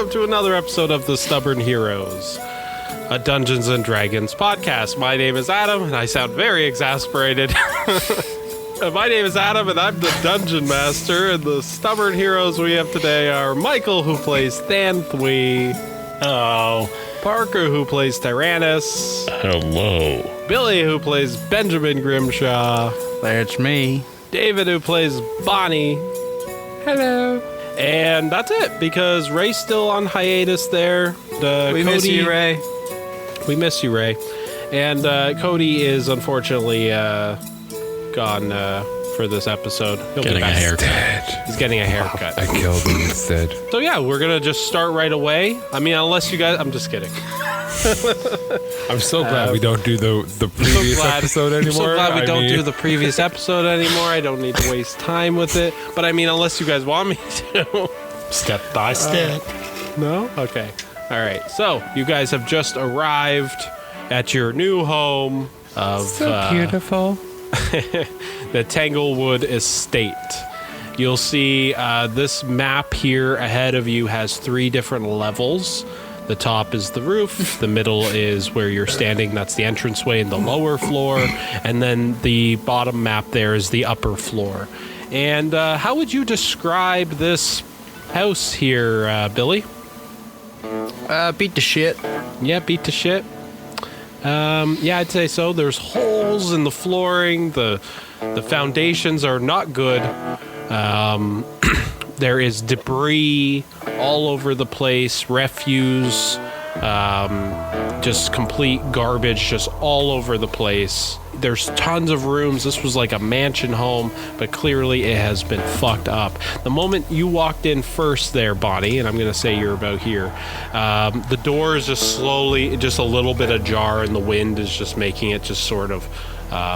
welcome to another episode of The Stubborn Heroes, a Dungeons & Dragons podcast. My name is Adam, and I sound very exasperated. My name is Adam, and I'm the Dungeon Master, and the Stubborn Heroes we have today are Michael, who plays Thanthui. Hello. Parker, who plays Tyrannus. Hello. Billy, who plays Benjamin Grimshaw. That's me. David, who plays Bonnie. Hello. And that's it, because Ray's still on hiatus there. We miss you, Ray. We miss you, Ray. And Cody is unfortunately gone for this episode. He'll getting be a back. haircut. He's getting a haircut. I killed him instead. So yeah, we're going to just start right away. I mean, unless you guys... I'm just kidding. I'm so glad we don't do the previous episode anymore. I'm so glad we don't do the previous episode anymore. I don't need to waste time with it. But I mean, unless you guys want me to. Step by step. No? Okay. All right. So you guys have just arrived at your new home of Beautiful. the Tanglewood estate. You'll see this map here ahead of you has 3 different levels. The top is the roof, the middle is where you're standing, that's the entranceway in the lower floor, and then the bottom map there is the upper floor. And how would you describe this house here, Billy? Beat the shit. Yeah, beat to shit. Yeah, I'd say so. There's holes in the flooring, the foundations are not good. There is debris all over the place, refuse, just complete garbage just all over the place. There's tons of rooms. This was like a mansion home, but clearly it has been fucked up. The moment you walked in first there, Bonnie, and I'm going to say you're about here, the door is just slowly, just a little bit ajar, and the wind is just making it just sort of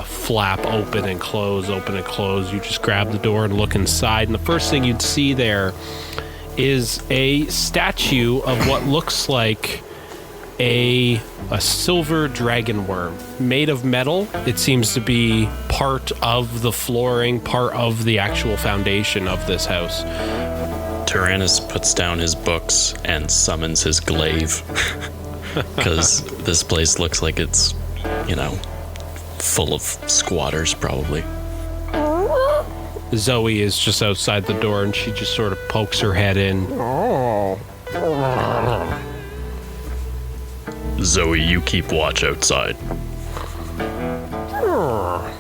flap open and close, open and close. You just grab the door and look inside, and the first thing you'd see there is a statue of what looks like a silver dragon worm made of metal. It seems to be part of the flooring, part of the actual foundation of this house. Tyrannus puts down his books and summons his glaive. Because this place looks like it's, full of squatters, probably. Zoe is just outside the door, and she just sort of pokes her head in. Zoe, you keep watch outside.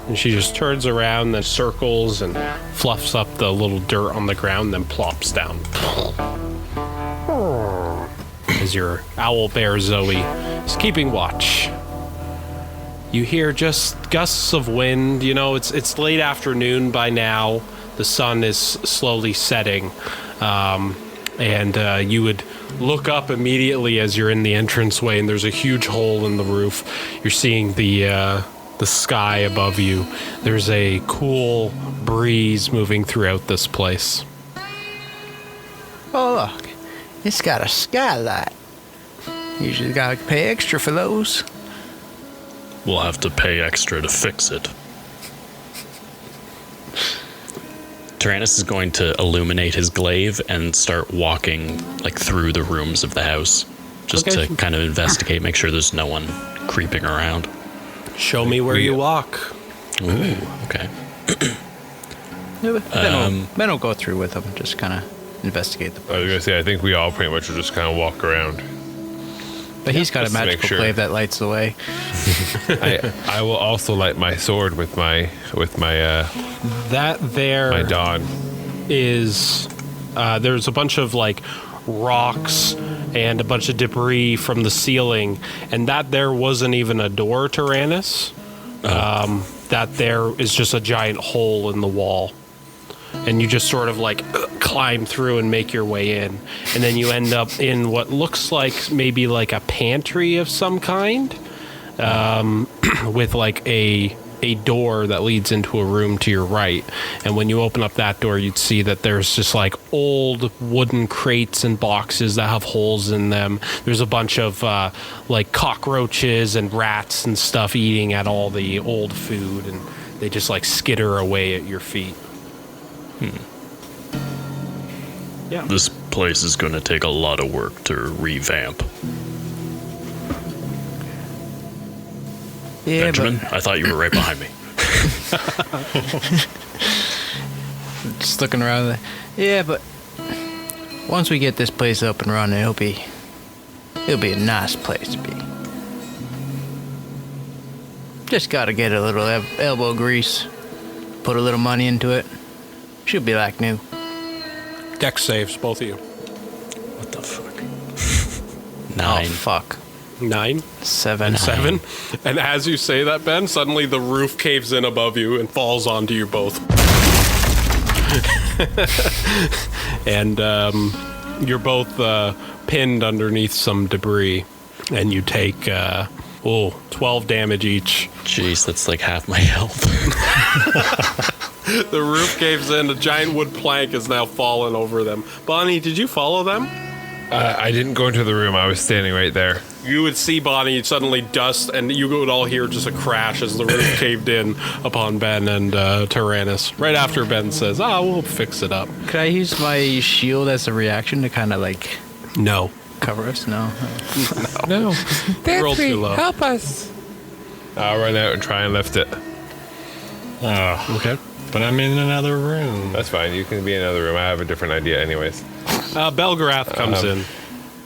And she just turns around, then circles and fluffs up the little dirt on the ground, then plops down. As your owl bear Zoe is keeping watch. You hear just gusts of wind. It's late afternoon by now. The sun is slowly setting. And you would look up immediately as you're in the entranceway, and there's a huge hole in the roof. You're seeing the sky above you. There's a cool breeze moving throughout this place. Oh, look. It's got a skylight. Usually gotta pay extra for those. We'll have to pay extra to fix it. Tyrannus is going to illuminate his glaive and start walking through the rooms of the house, just to kind of investigate, make sure there's no one creeping around. Show me where you walk. Ooh, okay. Ben will go through with them, just kind of investigate the place. I was going to say, I think we all pretty much will just kind of walk around. But he's got a magical glaive that lights the way. I will also light my sword with my That there my dawn. is there's a bunch of rocks and a bunch of debris from the ceiling, and that there wasn't even a door, Tyrannus. That there is just a giant hole in the wall, and you just sort of climb through and make your way in, and then you end up in what looks like maybe a pantry of some kind, with a door that leads into a room to your right. And when you open up that door, you'd see that there's just old wooden crates and boxes that have holes in them. There's a bunch of cockroaches and rats and stuff eating at all the old food, and they just skitter away at your feet. Yeah. This place is going to take a lot of work to revamp. Yeah, Benjamin, I thought you were right behind me. but just looking around. Yeah, but once we get this place up and running, it'll be a nice place to be. Just gotta get a little elbow grease, put a little money into it. Should be like new. Dex saves, both of you. What the fuck? Oh, 9. fuck. 9, 7. 7. And as you say that, Ben, suddenly the roof caves in above you and falls onto you both. And you're both pinned underneath some debris, and you take 12 damage each. Jeez, that's like half my health. The roof caves in. A giant wood plank is now fallen over them. Bonnie, did you follow them? I didn't go into the room. I was standing right there. You would see Bonnie suddenly dust, and you would all hear just a crash as the roof caved in upon Ben and Tyrannus. Right after Ben says, we'll fix it up. Could I use my shield as a reaction to kind of like No. cover us? No. No. Rolled too low. Help us. I'll run out and try and lift it. Oh, Okay. but I'm in another room. That's fine. You can be in another room. I have a different idea anyways. Belgrath comes in.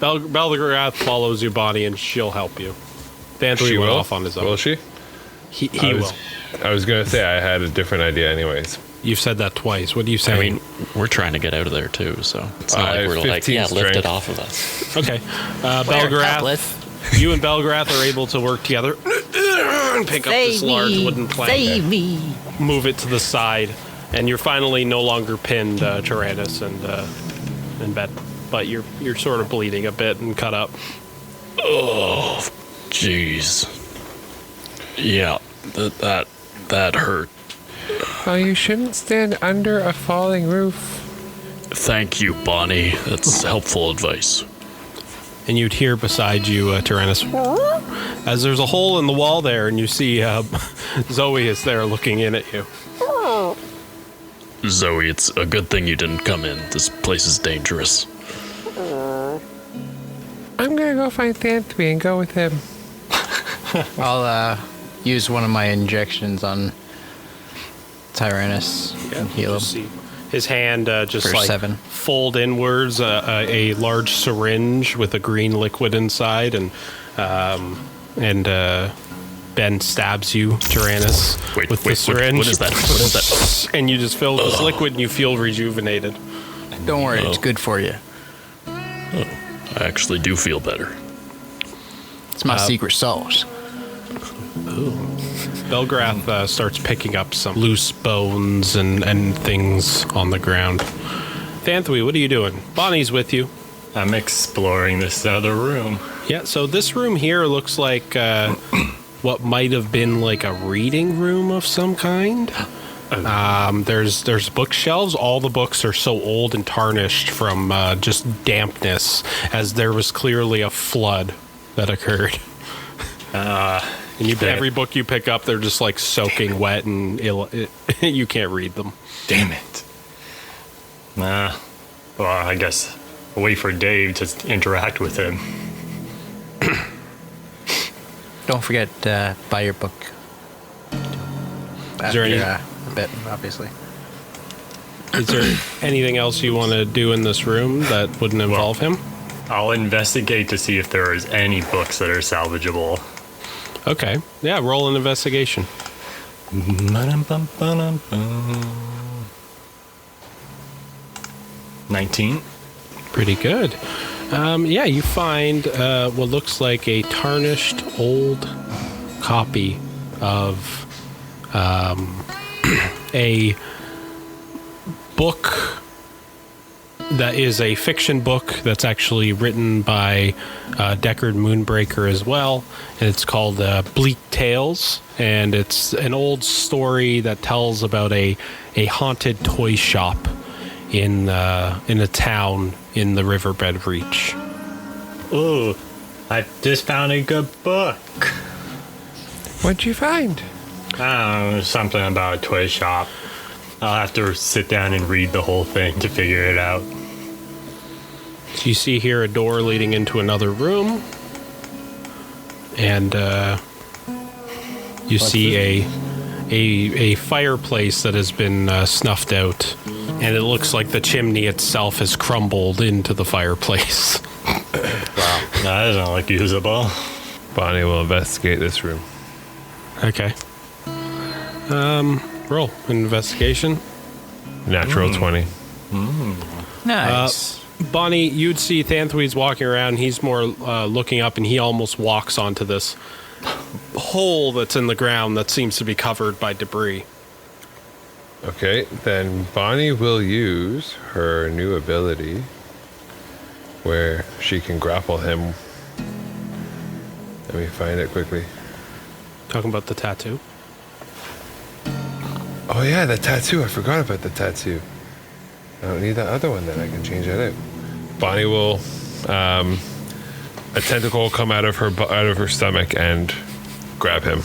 Belgrath follows you, Bonnie, and she'll help you. Vantley She went will? off on his own. Will she? He I will. was- I was going to say I had a different idea anyways. You've said that twice. What are you I saying? mean, we're trying to get out of there too, so it's not I like have we're like, 15 yeah, lift strength. it off of us. Okay. Belgrath, you and Belgrath are able to work together and pick up this large wooden plank. Save me. Move it to the side, and you're finally no longer pinned, Tyrannus and Bet. But you're sort of bleeding a bit and cut up. Oh, jeez. Yeah, that hurt. Oh, you shouldn't stand under a falling roof. Thank you, Bonnie. That's helpful advice. And you'd hear beside you, Tyrannus, as there's a hole in the wall there, and you see Zoe is there looking in at you. Zoe, it's a good thing you didn't come in. This place is dangerous. I'm going to go find Thanthwy and go with him. I'll use one of my injections on Tyrannus and heal Just him. see his hand just For like 7. fold inwards, a large syringe with a green liquid inside, and Ben stabs you, Tyrannus, with the syringe. What is that? What is that? And you just fill with this liquid, and you feel rejuvenated. Don't worry, it's good for you. I actually do feel better. It's my secret sauce. Belgrath starts picking up some loose bones and things on the ground. Thanthwy, what are you doing? Bonnie's with you. I'm exploring this other room. Yeah, so this room here looks like what might have been like a reading room of some kind. There's bookshelves. All the books are so old and tarnished from just dampness, as there was clearly a flood that occurred. And every book you pick up, they're just like soaking wet and you can't read them. Damn it. Well, I guess I'll wait for Dave to interact with him. Don't forget buy your book. Is there any- a bit, obviously. Is there anything else you want to do in this room that wouldn't involve him? I'll investigate to see if there is any books that are salvageable. Okay. Yeah, roll an investigation. 19. Pretty good. Yeah, you find what looks like a tarnished old copy of a book that is a fiction book that's actually written by Deckard Moonbreaker as well. And it's called Bleak Tales. And it's an old story that tells about a haunted toy shop in a town in the Riverbed Reach. Ooh, I just found a good book. What'd you find? I don't know, something about a toy shop. I'll have to sit down and read the whole thing to figure it out. So you see here a door leading into another room. And you see a fireplace that has been snuffed out. And it looks like the chimney itself has crumbled into the fireplace. Wow. That doesn't look usable. Bonnie will investigate this room. Okay. Roll an investigation. Natural 20. Nice. Bonnie, you'd see Thanthui's walking around. He's more looking up, and he almost walks onto this hole that's in the ground that seems to be covered by debris. Okay, then Bonnie will use her new ability where she can grapple him. Let me find it quickly. Talking about the tattoo. Oh yeah, the tattoo. I forgot about the tattoo. I don't need that other one then. I can change that out. Bonnie will a tentacle will come out of her stomach and grab him.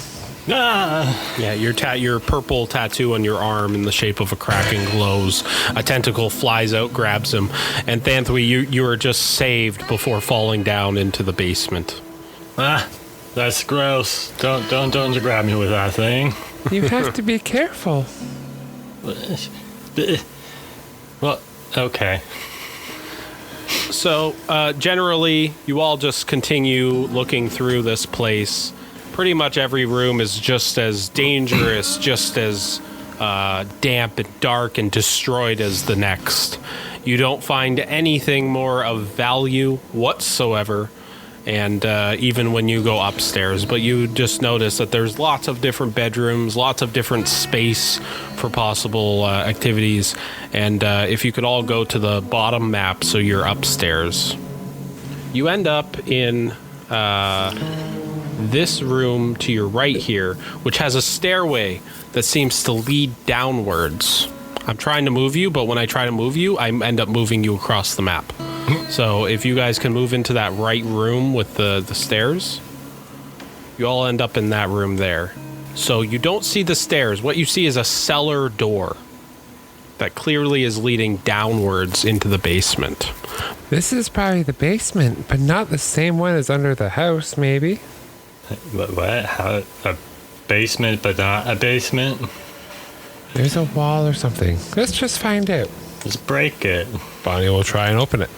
Ah! Yeah, your purple tattoo on your arm in the shape of a kraken glows. A tentacle flies out, grabs him, and Thanthui, you are just saved before falling down into the basement. Ah, that's gross. Don't grab me with that thing. You have to be careful. Well, okay. So, generally, you all just continue looking through this place. Pretty much every room is just as dangerous, just as damp and dark and destroyed as the next. You don't find anything more of value whatsoever, and even when you go upstairs. But you just notice that there's lots of different bedrooms, lots of different space for possible activities. And if you could all go to the bottom map, so you're upstairs. You end up in this room to your right here, which has a stairway that seems to lead downwards. I'm trying to move you, but when I try to move you, I end up moving you across the map. So if you guys can move into that right room with the stairs, you all end up in that room there. So you don't see the stairs. What you see is a cellar door that clearly is leading downwards into the basement. This is probably the basement, but not the same one as under the house, maybe. What? How? A basement, but not a basement? There's a wall or something. Let's just find out. Just break it. Bonnie will try and open it.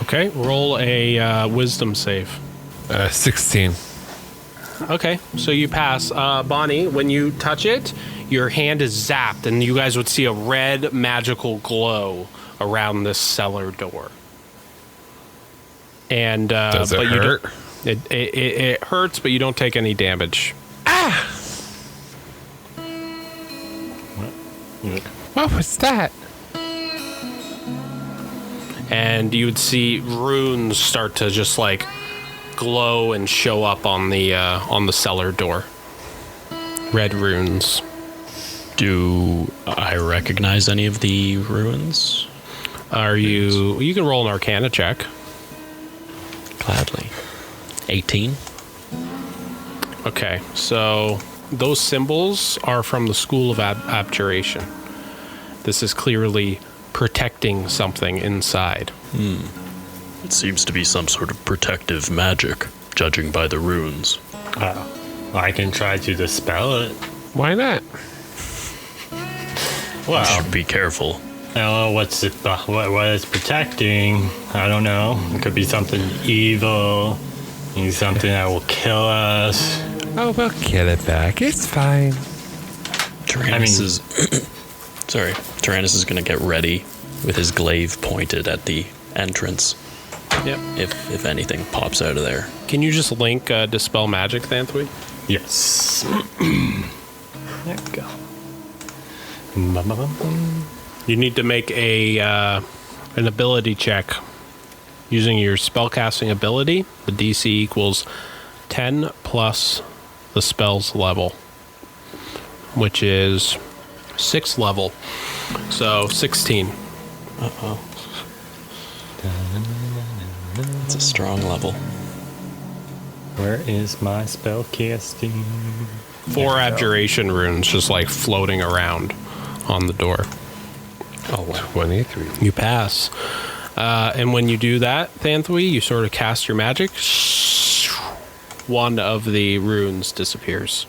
Okay, roll a wisdom save. 16. Okay, so you pass. Bonnie, when you touch it, your hand is zapped, and you guys would see a red magical glow around this cellar door. And Does it but hurt? It hurts, but you don't take any damage. What was that? And you would see runes start to just like glow and show up on the cellar door. Red runes. Do I recognize any of the ruins? You can roll an Arcana check. Gladly. 18. Okay, so those symbols are from the School of Abjuration. This is clearly protecting something inside. It seems to be some sort of protective magic, judging by the runes. I can try to dispel it. Why not? Well, Should be careful. I don't know what it's protecting. I don't know. It could be something evil. Maybe something that will kill us. Oh, we'll get it back. It's fine. Tyrannus is... Sorry. Tyrannus is going to get ready with his glaive pointed at the entrance. Yep. If anything pops out of there. Can you just link Dispel Magic, Thanthui? Yes. There we go. You need to make an ability check using your spellcasting ability. The DC equals 10 plus the spell's level, which is 6th level. So 16. Uh-oh. It's a strong level. Where is my spell casting? 4 abjuration runes just like floating around on the door. Oh, wow. 23. You pass. And when you do that, Thanthui, you sort of cast your magic. One of the runes disappears.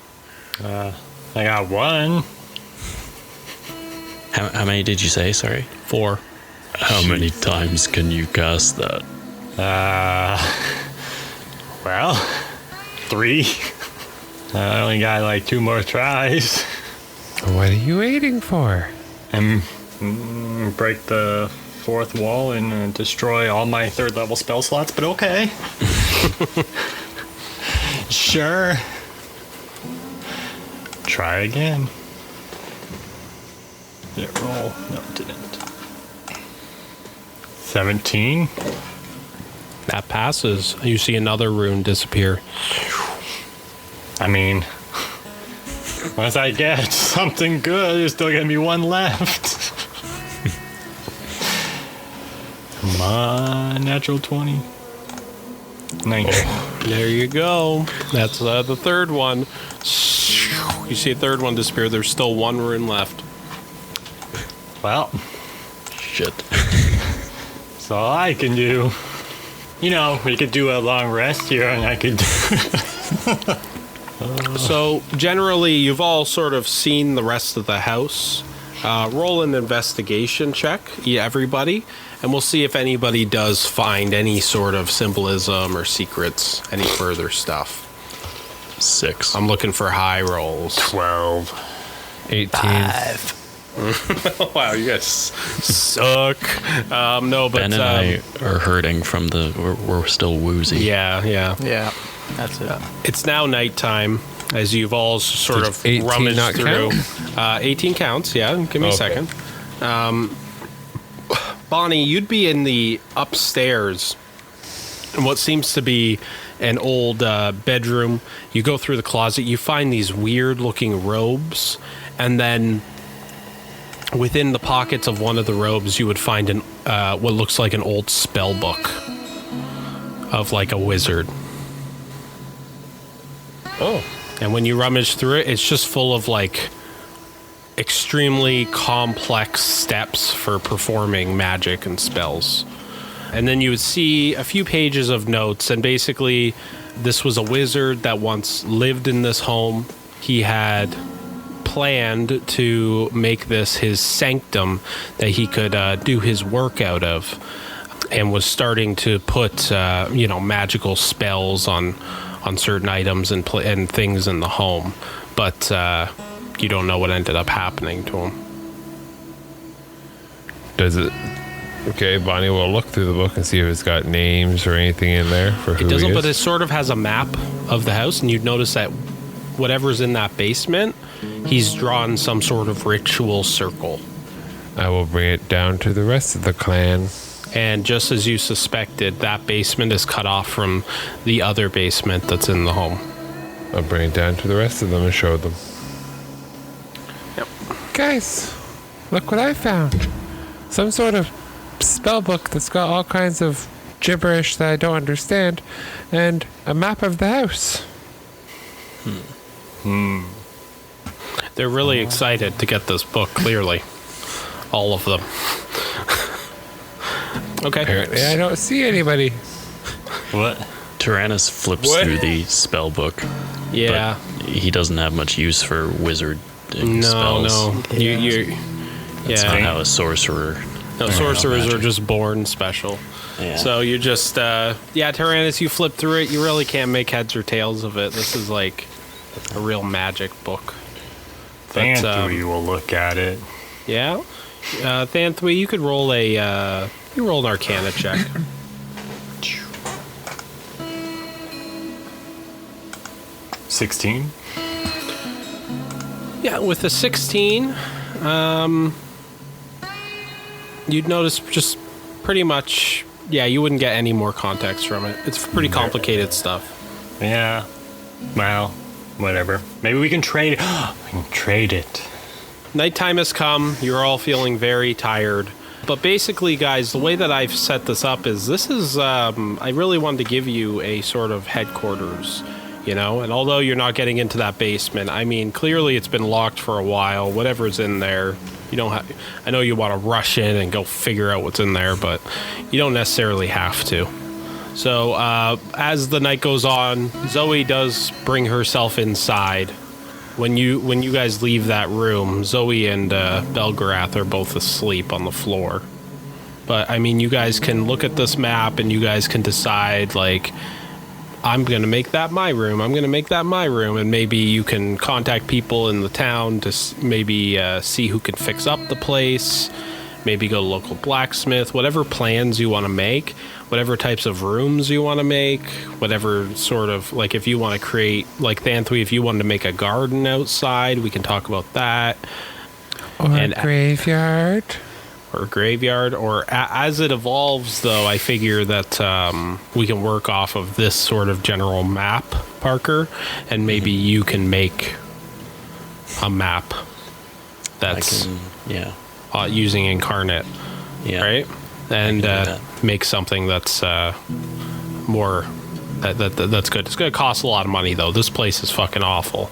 I got one. How many did you say? Sorry. 4. How many times can you cast that? Well, 3. I only got like 2 more tries. What are you waiting for? And break the 4th wall and destroy all my 3rd level spell slots, but okay. Sure. Try again. Did it roll? No, it didn't. 17. That passes. You see another rune disappear. I mean, once I get something good, there's still gonna be 1 left. Come on, natural 20. 19. There you go. That's the 3rd one. You see a 3rd one disappear. There's still 1 rune left. Well, Shit. that's all I can do. You know, we could do a long rest here, and I could. So, generally, you've all sort of seen the rest of the house. Roll an investigation check, everybody, and we'll see if anybody does find any sort of symbolism or secrets, any further stuff. 6. I'm looking for high rolls. 12. 18. 5. Wow, you guys suck. No, but Ben and I are hurting from we're still woozy. yeah. Yeah, that's it. It's now nighttime as you've all sort Does of 18 rummaged not through. count? 18 counts, yeah. Give me a Okay. second. Bonnie, you'd be in the upstairs in what seems to be an old bedroom. You go through the closet, you find these weird looking robes, and then within the pockets of one of the robes, you would find what looks like an old spell book of like a wizard. Oh. And when you rummage through it, it's just full of like extremely complex steps for performing magic and spells. And then you would see a few pages of notes, and basically this was a wizard that once lived in this home. He had planned to make this his sanctum that he could do his work out of, and was starting to put magical spells on certain items and things in the home, but you don't know what ended up happening to him. Does it? Okay, Bonnie will look through the book and see if it's got names or anything in there for who It doesn't, he is. but it sort of has a map of the house, and you'd notice that whatever's in that basement, he's drawn some sort of ritual circle. I will bring it down to the rest of the clan. And just as you suspected, that basement is cut off from the other basement that's in the home. I'll bring it down to the rest of them and show them. Yep. Guys, look what I found. Some sort of spell book that's got all kinds of gibberish that I don't understand, and a map of the house. They're really excited to get this book, clearly. All of them. Okay. Apparently I don't see anybody. What? Tyrannus flips What? through the spell book. Yeah. But he doesn't have much use for wizard No, spells. no. You That's not yeah. how a sorcerer. No, sorcerers are just born special. Yeah. So you just, Tyrannus, you flip through it. You really can't make heads or tails of it. This is like a real magic book. But, Thanthui will look at it. yeah. Thanthui, you could roll an Arcana check. $16. Yeah, with a 16, you'd notice just pretty much, you wouldn't get any more context from it. It's pretty complicated stuff. Yeah. Well, whatever. Maybe we can trade. We can trade it. Nighttime has come. You're all feeling very tired. But basically, guys, the way that I've set this up is I really wanted to give you a sort of headquarters. you know? And although you're not getting into that basement, I mean, clearly it's been locked for a while. Whatever's in there, you don't have... I know you want to rush in and go figure out what's in there, but you don't necessarily have to. So, as the night goes on, Zoe does bring herself inside. When you guys leave that room, Zoe and Belgarath are both asleep on the floor. But, I mean, you guys can look at this map and you guys can decide, like, I'm going to make that my room. I'm going to make that my room. And maybe you can contact people in the town to maybe see who can fix up the place. Maybe go to local blacksmith. Whatever plans you want to make. Whatever types of rooms you want to make. Whatever sort of, like, if you want to create, like, Thanthui, if you wanted to make a garden outside, we can talk about that. Or a graveyard. Or graveyard, or as it evolves, though, I figure that we can work off of this sort of general map, Parker, and maybe you can make a map that's using Incarnate, right? And make something that's more that's good. It's going to cost a lot of money, though. This place is fucking awful.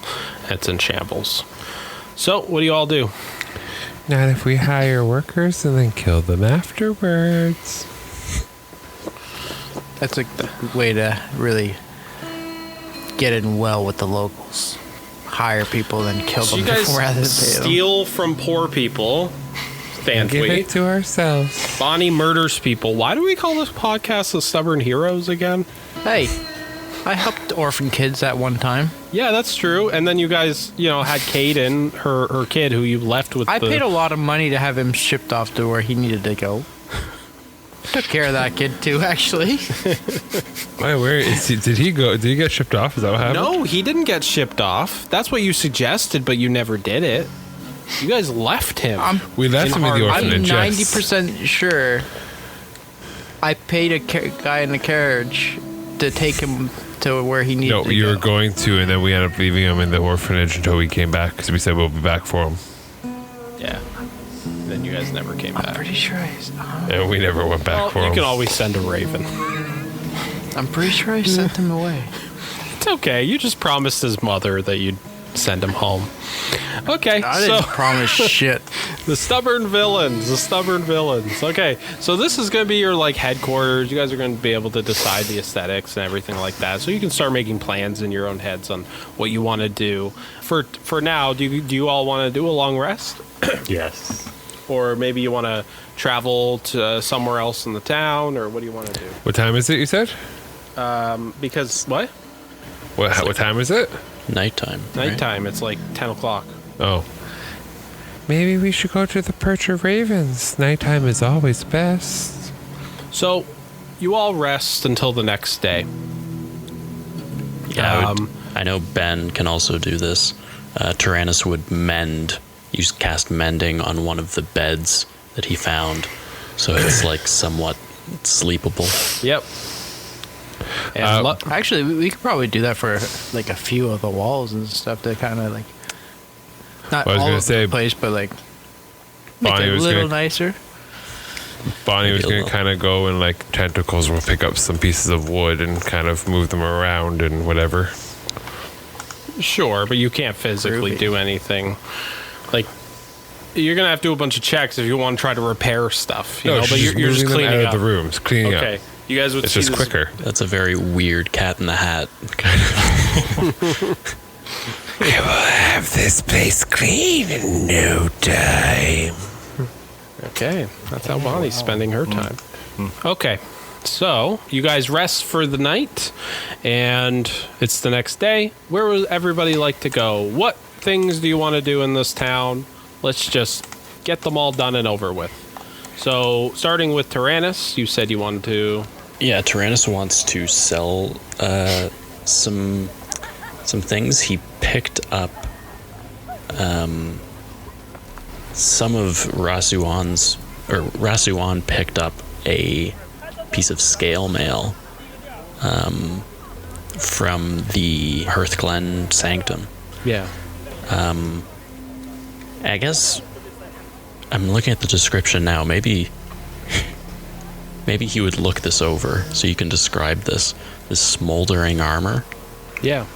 It's in shambles. So, what do you all do? Not if we hire workers and then kill them afterwards. That's a way to really get in well with the locals. Hire people, then kill them You guys rather than pay them. steal from poor people. Give it to ourselves. Bonnie murders people. Why do we call this podcast The Stubborn Heroes again? Hey, I helped orphan kids at one time. Yeah, that's true. And then you guys, had Caden, her kid, who you left with. I paid a lot of money to have him shipped off to where he needed to go. Took care of that kid too, actually. Wait, where is he? Did he go? Did he get shipped off? Is that what happened? No, he didn't get shipped off. That's what you suggested, but you never did it. You guys left him. We left him in the orphanage. I'm 90% sure I paid a guy in the carriage to take him to where he needed to go. No, you were going to, and then we ended up leaving him in the orphanage until we came back because we said we'll be back for him. Yeah. Then you guys never came back. I'm pretty sure And we never went back for him. You can always send a raven. I'm pretty sure I sent him away. It's okay. You just promised his mother that you'd send him home. Okay, I didn't promise shit. The stubborn villains. Okay, so this is going to be your headquarters. You guys are going to be able to decide the aesthetics and everything like that. So you can start making plans in your own heads on what you want to do. For now, do you all want to do a long rest? Yes. Or maybe you want to travel to somewhere else in the town, or what do you want to do? What time is it, you said? Because what? What time is it? Nighttime. Nighttime. It's like 10 o'clock. Oh. Maybe we should go to the Perch of Ravens. Nighttime is always best. So, you all rest until the next day. Yeah, I know Ben can also do this. Tyrannus would cast mending on one of the beds that he found, so it's somewhat sleepable. Yep. And Actually, we could probably do that for a few of the walls and stuff to kind of not I was all gonna of say, the place, but make Bonnie it a was little gonna- nicer. Bonnie was Maybe a going to kind of go and tentacles will pick up some pieces of wood and kind of move them around and whatever. sure, but you can't physically Groovy. do anything. You're gonna have to do a bunch of checks if you want to try to repair stuff. You know, but you're just moving them cleaning out up of the rooms, cleaning Okay, up. you guys would It's see just this- quicker. That's a very weird Cat in the Hat. We will have this place clean in no time. Okay, that's how Bonnie's spending her time. Okay, so you guys rest for the night, and it's the next day. Where would everybody like to go? What things do you want to do in this town? Let's just get them all done and over with. So, starting with Tyrannus, you said you wanted to... Yeah, Tyrannus wants to sell some things. He picked up some of Rasuan picked up a piece of scale mail from the Hearthglen Sanctum. Yeah. I guess I'm looking at the description now. Maybe he would look this over so you can describe this smoldering armor. Yeah.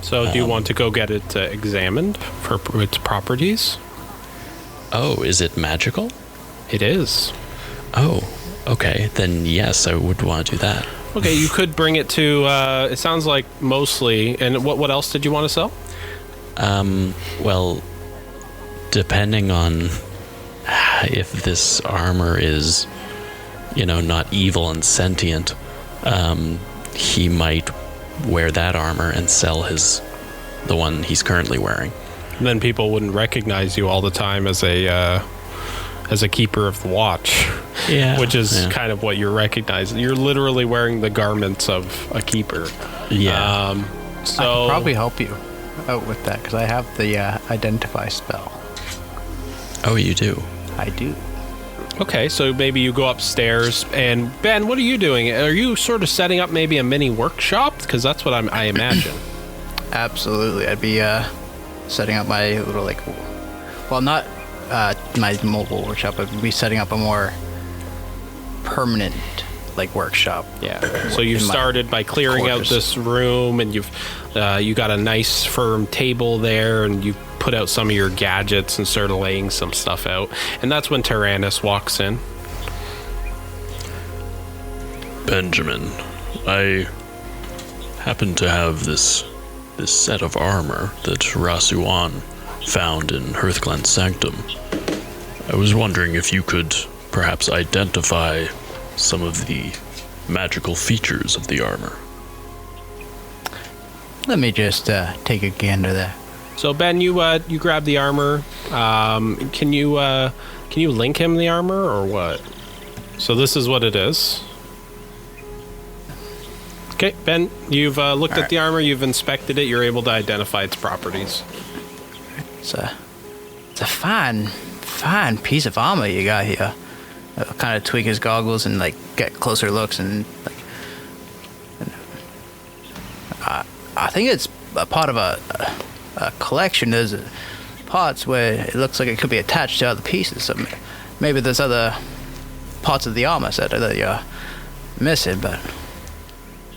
So do you want to go get it examined for its properties? Oh, is it magical? It is. Oh, okay. Then yes, I would want to do that. Okay, you could bring it to, it sounds like mostly, and what else did you want to sell? Well, depending on if this armor is, not evil and sentient, he might wear that armor and sell the one he's currently wearing. Then people wouldn't recognize you all the time as a keeper of the watch. Yeah. Which is kind of what you're recognizing. You're literally wearing the garments of a keeper. Yeah. So I could probably help you out with that because I have the identify spell. Oh, you do? I do. Okay, so maybe you go upstairs, and Ben, what are you doing? Are you sort of setting up maybe a mini workshop? Because that's what I imagine. Absolutely. I'd be setting up my little, not my mobile workshop. I'd be setting up a more permanent, workshop. Yeah. So you started by clearing out this room, and you got a nice firm table there, and you put out some of your gadgets and started laying some stuff out. And that's when Tyrannus walks in. Benjamin, I happen to have this set of armor that Rasuan found in Hearthglen's sanctum. I was wondering if you could perhaps identify some of the magical features of the armor. Let me just take a gander there. So Ben, you grab the armor. Can you link him the armor or what? So this is what it is. Okay, Ben, you've looked at the armor, you've inspected it, you're able to identify its properties. It's a fine piece of armor you got here. I'll kind of tweak his goggles and get closer looks and I think it's a part of a collection. There's parts where it looks like it could be attached to other pieces. So maybe there's other parts of the armor set that you're missing, but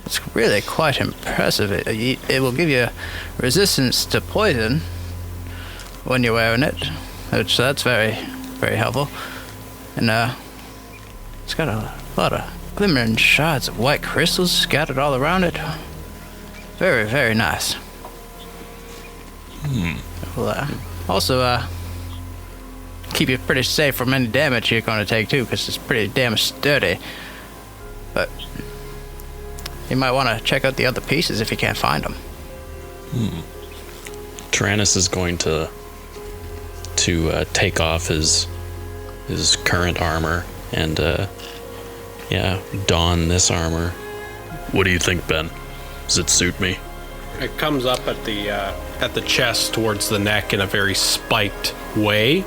it's really quite impressive. It will give you resistance to poison when you're wearing it, which that's very, very helpful. And it's got a lot of glimmering shards of white crystals scattered all around it. Very, very nice. Well, also keep you pretty safe from any damage you're going to take too, because it's pretty damn sturdy. But you might want to check out the other pieces if you can't find them. Tyrannus is going to take off his current armor and don this armor. What do you think, Ben? Does it suit me? It comes up at the chest towards the neck in a very spiked way,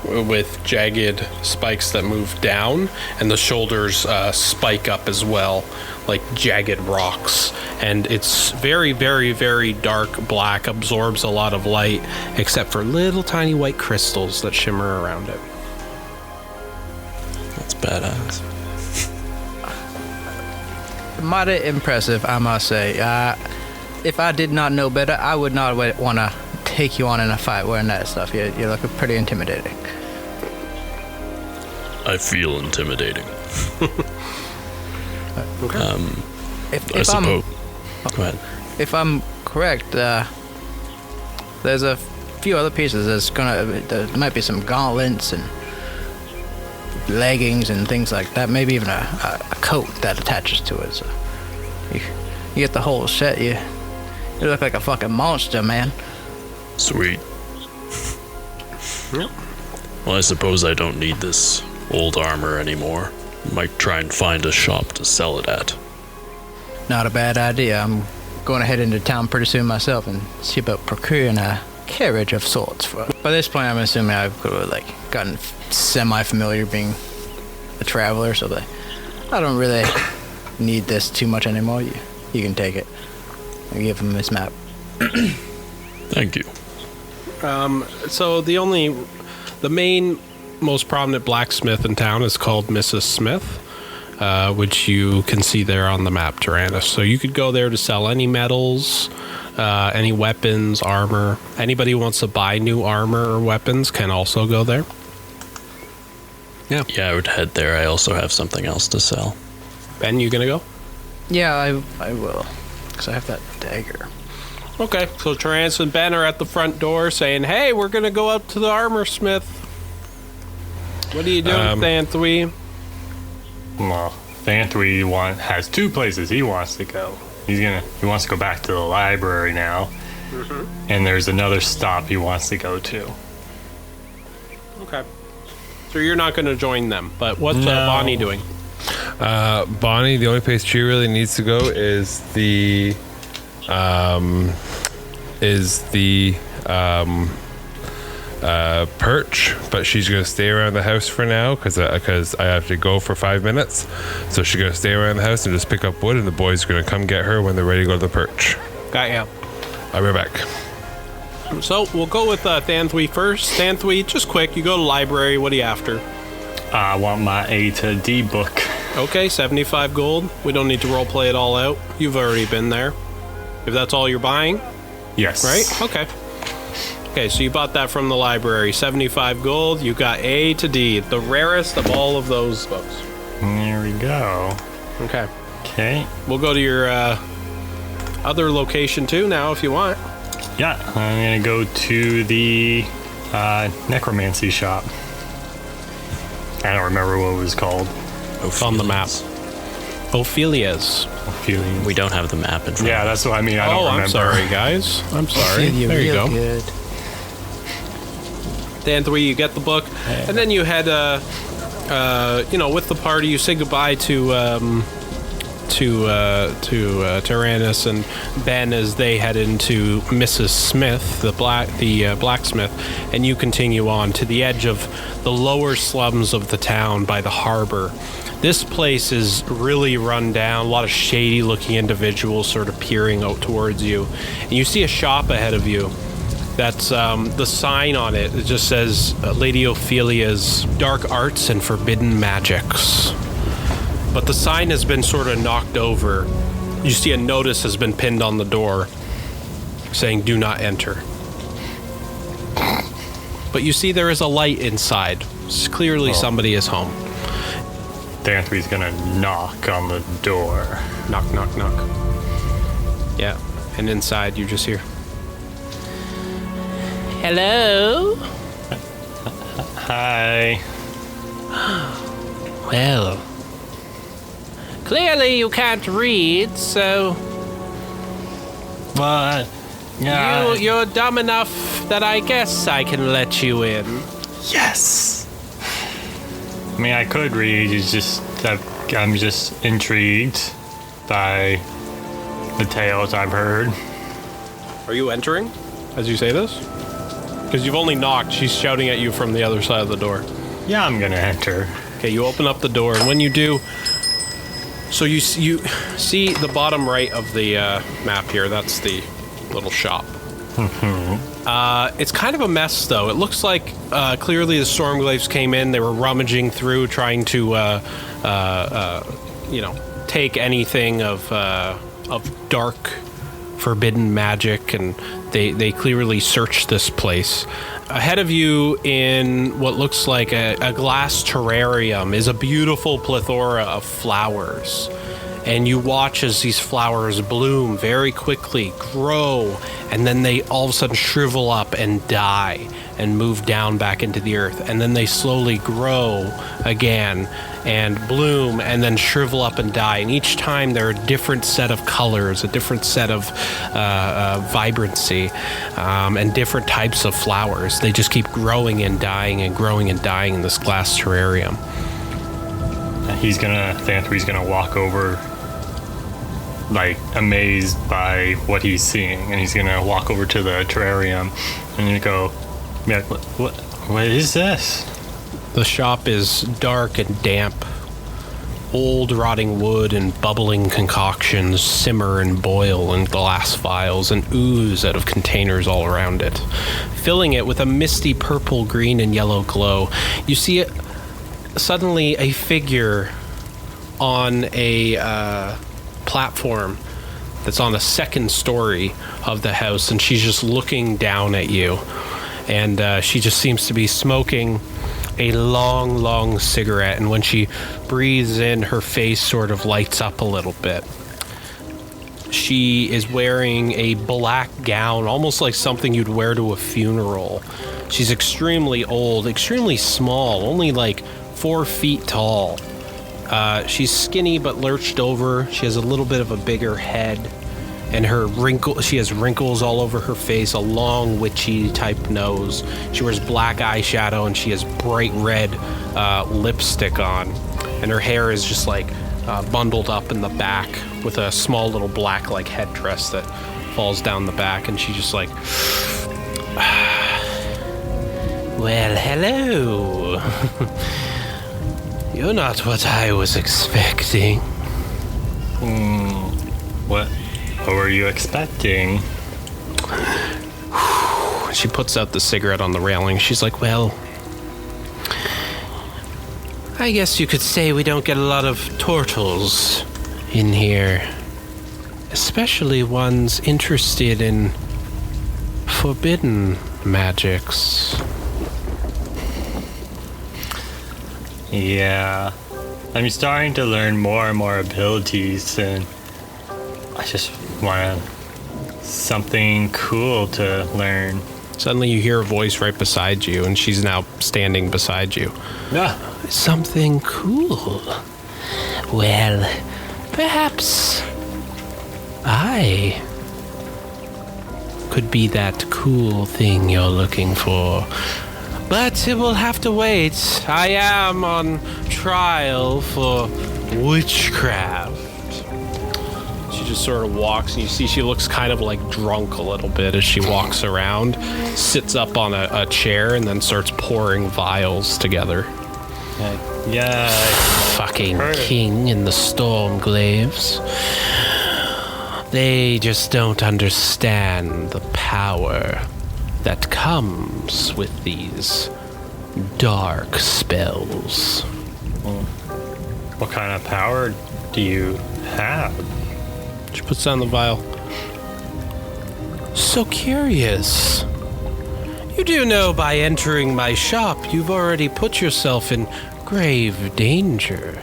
with jagged spikes that move down, and the shoulders spike up as well, like jagged rocks. And it's very, very, very dark black, absorbs a lot of light, except for little tiny white crystals that shimmer around it. That's badass. Mighty impressive, I must say. If I did not know better, I would not want to take you on in a fight wearing that stuff. You look pretty intimidating. I feel intimidating. If Go ahead. If I'm correct, there's a few other pieces. There might be some gauntlets and leggings and things like that. Maybe even a coat that attaches to it. So you get the whole set. You look like a fucking monster, man. Sweet. Yep. Well, I suppose I don't need this old armor anymore. Might try and find a shop to sell it at. Not a bad idea. I'm going to head into town pretty soon myself and see about procuring a carriage of sorts for it. By this point, I'm assuming I've gotten semi-familiar being a traveler, so that I don't really need this too much anymore. You can take it. I give him his map. Thank you. So the main most prominent blacksmith in town is called Mrs. Smith, which you can see there on the map, Tyrannus. So you could go there to sell any metals, Any weapons, armor. Anybody who wants to buy new armor or weapons can also go there. Yeah. Yeah, I would head there. I also have something else to sell. Ben, you gonna go? Yeah, I will. Because I have that dagger. Okay, so Tyrannus and Ben are at the front door saying, hey, we're gonna go up to the armor smith. What are you doing, Thanthui? Well, Thanthui has 2 places he wants to go. He wants to go back to the library now. And there's another stop he wants to go to. Okay. So you're not gonna join them, but what's No. Bonnie doing? Bonnie, the only place she really needs to go is the perch, but she's gonna stay around the house for now because I have to go for 5 minutes. So she's gonna stay around the house and just pick up wood, and the boys are gonna come get her when they're ready to go to the perch. Got ya. I'll be back. So we'll go with Thanthui first. Thanthui, just quick, you go to the library. What are you after? I want my A to D book. Okay, 75 gold. We don't need to roleplay it all out. You've already been there. If that's all you're buying, Yes. right? Okay. Okay, so you bought that from the library. 75 gold. You got A to D, the rarest of all of those books. There we go. Okay. Okay. We'll go to your other location too now if you want. Yeah, I'm gonna go to the necromancy shop. I don't remember what it was called. It's on the map. Ophelia's. Feeling. We don't have the map in front. Yeah, that's what I mean. I don't remember. I'm sorry, guys. I'm sorry. There you go. Good. Thanthui, you get the book, and then you head, with the party, you say goodbye to Tyrannus and Ben as they head into Mrs. Smith, the blacksmith, and you continue on to the edge of the lower slums of the town by the harbor. This place is really run down, a lot of shady-looking individuals sort of peering out towards you, and you see a shop ahead of you. That's the sign on it. It just says Lady Ophelia's Dark Arts and Forbidden Magics. But the sign has been sort of knocked over. You see a notice has been pinned on the door saying, do not enter. But you see there is a light inside. Clearly somebody is home. Thanthui's gonna knock on the door. Knock, knock, knock. Yeah, and inside you just hear, hello? Hi. Well, clearly you can't read, so What? Yeah. you're dumb enough that I guess I can let you in. Yes. I mean, I could read. It's just I'm just intrigued by the tales I've heard. Are you entering as you say this? Because you've only knocked. She's shouting at you from the other side of the door. Yeah, I'm gonna enter. Okay, you open up the door, and when you do, so you see the bottom right of the map here. That's the little shop. It's kind of a mess, though. It looks like clearly the Stormglaives came in. They were rummaging through, trying to, take anything of dark, forbidden magic, and they clearly searched this place. Ahead of you, in what looks like a glass terrarium, is a beautiful plethora of flowers. And you watch as these flowers bloom very quickly, grow, and then they all of a sudden shrivel up and die and move down back into the earth. And then they slowly grow again and bloom and then shrivel up and die. And each time they're a different set of colors, a different set of vibrancy, and different types of flowers. They just keep growing and dying and growing and dying in this glass terrarium. Thanthui's gonna walk over, like, amazed by what he's seeing, and he's gonna walk over to the terrarium and you go, yeah, what is this? The shop is dark and damp. Old rotting wood and bubbling concoctions simmer and boil in glass vials and ooze out of containers all around it, filling it with a misty purple, green, and yellow glow. You see suddenly a figure on a platform that's on the second story of the house, and she's just looking down at you. And she just seems to be smoking a long cigarette, and when she breathes in, her face sort of lights up a little bit. She is wearing a black gown, almost like something you'd wear to a funeral. She's extremely old, extremely small, only like 4 feet tall. She's skinny but lurched over. She has a little bit of a bigger head, and she has wrinkles all over her face, a long witchy type nose. She wears black eyeshadow, and she has bright red lipstick on, and her hair is just like bundled up in the back with a small little black like headdress that falls down the back, and she just like, well, hello. You're not what I was expecting. What were you expecting? She puts out the cigarette on the railing. She's like, well, I guess you could say we don't get a lot of turtles in here. Especially ones interested in forbidden magics. Yeah. I'm starting to learn more and more abilities, and I just want something cool to learn. Suddenly you hear a voice right beside you, and she's now standing beside you. Yeah. Something cool. Well, perhaps I could be that cool thing you're looking for. But it will have to wait. I am on trial for witchcraft. She just sort of walks, and you see she looks kind of like drunk a little bit as she walks around, sits up on a chair, and then starts pouring vials together. Yeah. Fucking king in the Stormglaives. They just don't understand the power that comes with these dark spells. What kind of power do you have? She puts down the vial. So curious. You do know by entering my shop, you've already put yourself in grave danger.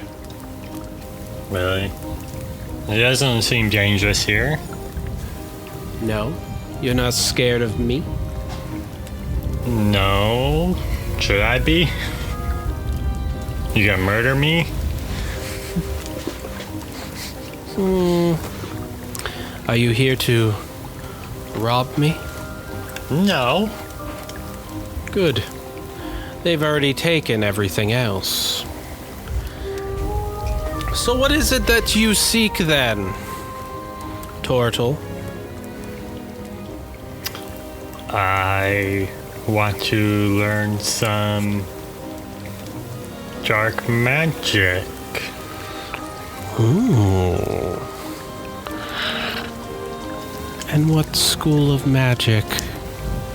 Really? It doesn't seem dangerous here. No? You're not scared of me? No. Should I be? You gonna murder me? Are you here to rob me? No. Good. They've already taken everything else. So what is it that you seek then, Turtle? I want to learn some dark magic. Ooh. And what school of magic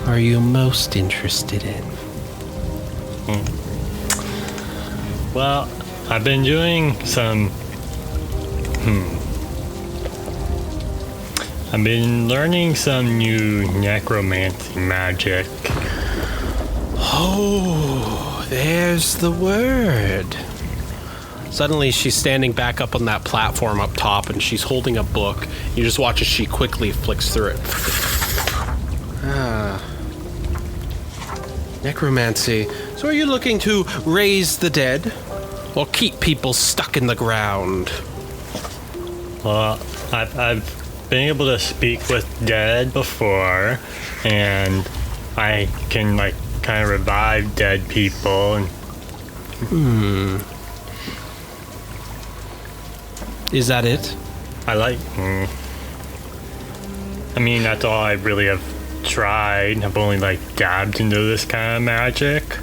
are you most interested in? Well, I've been doing some... I've been learning some new necromancy magic. Oh, there's the word. Suddenly she's standing back up on that platform up top, and she's holding a book. You just watch as she quickly flicks through it. Necromancy. So are you looking to raise the dead? Or keep people stuck in the ground? Well, I've been able to speak with dead before, and I can, like, kind of revive dead people. And Is that it? I like... I mean, that's all I really have tried. I've only, like, dabbed into this kind of magic.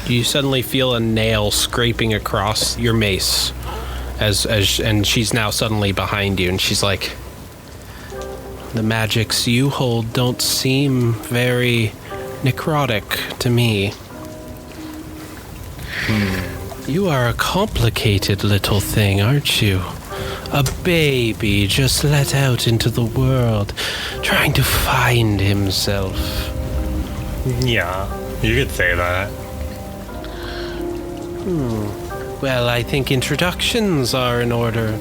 You suddenly feel a nail scraping across your mace, and she's now suddenly behind you, and she's like, "The magics you hold don't seem very necrotic to me. You are a complicated little thing, aren't you? A baby just let out into the world, trying to find himself. Yeah, you could say that. Well, I think introductions are in order.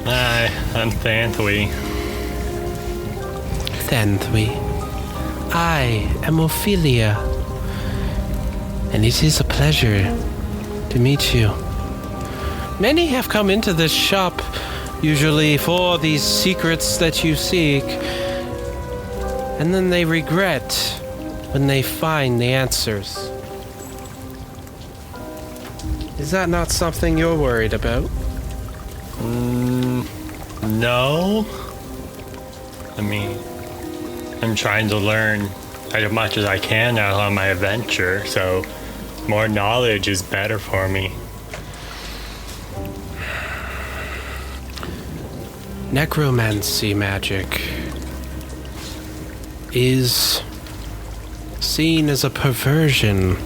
Hi, I'm Thanthui. Thanthui. I am Ophelia. And it is a pleasure to meet you. Many have come into this shop, usually for these secrets that you seek, and then they regret when they find the answers. Is that not something you're worried about? No. I mean, I'm trying to learn as much as I can now on my adventure, so more knowledge is better for me. Necromancy magic is seen as a perversion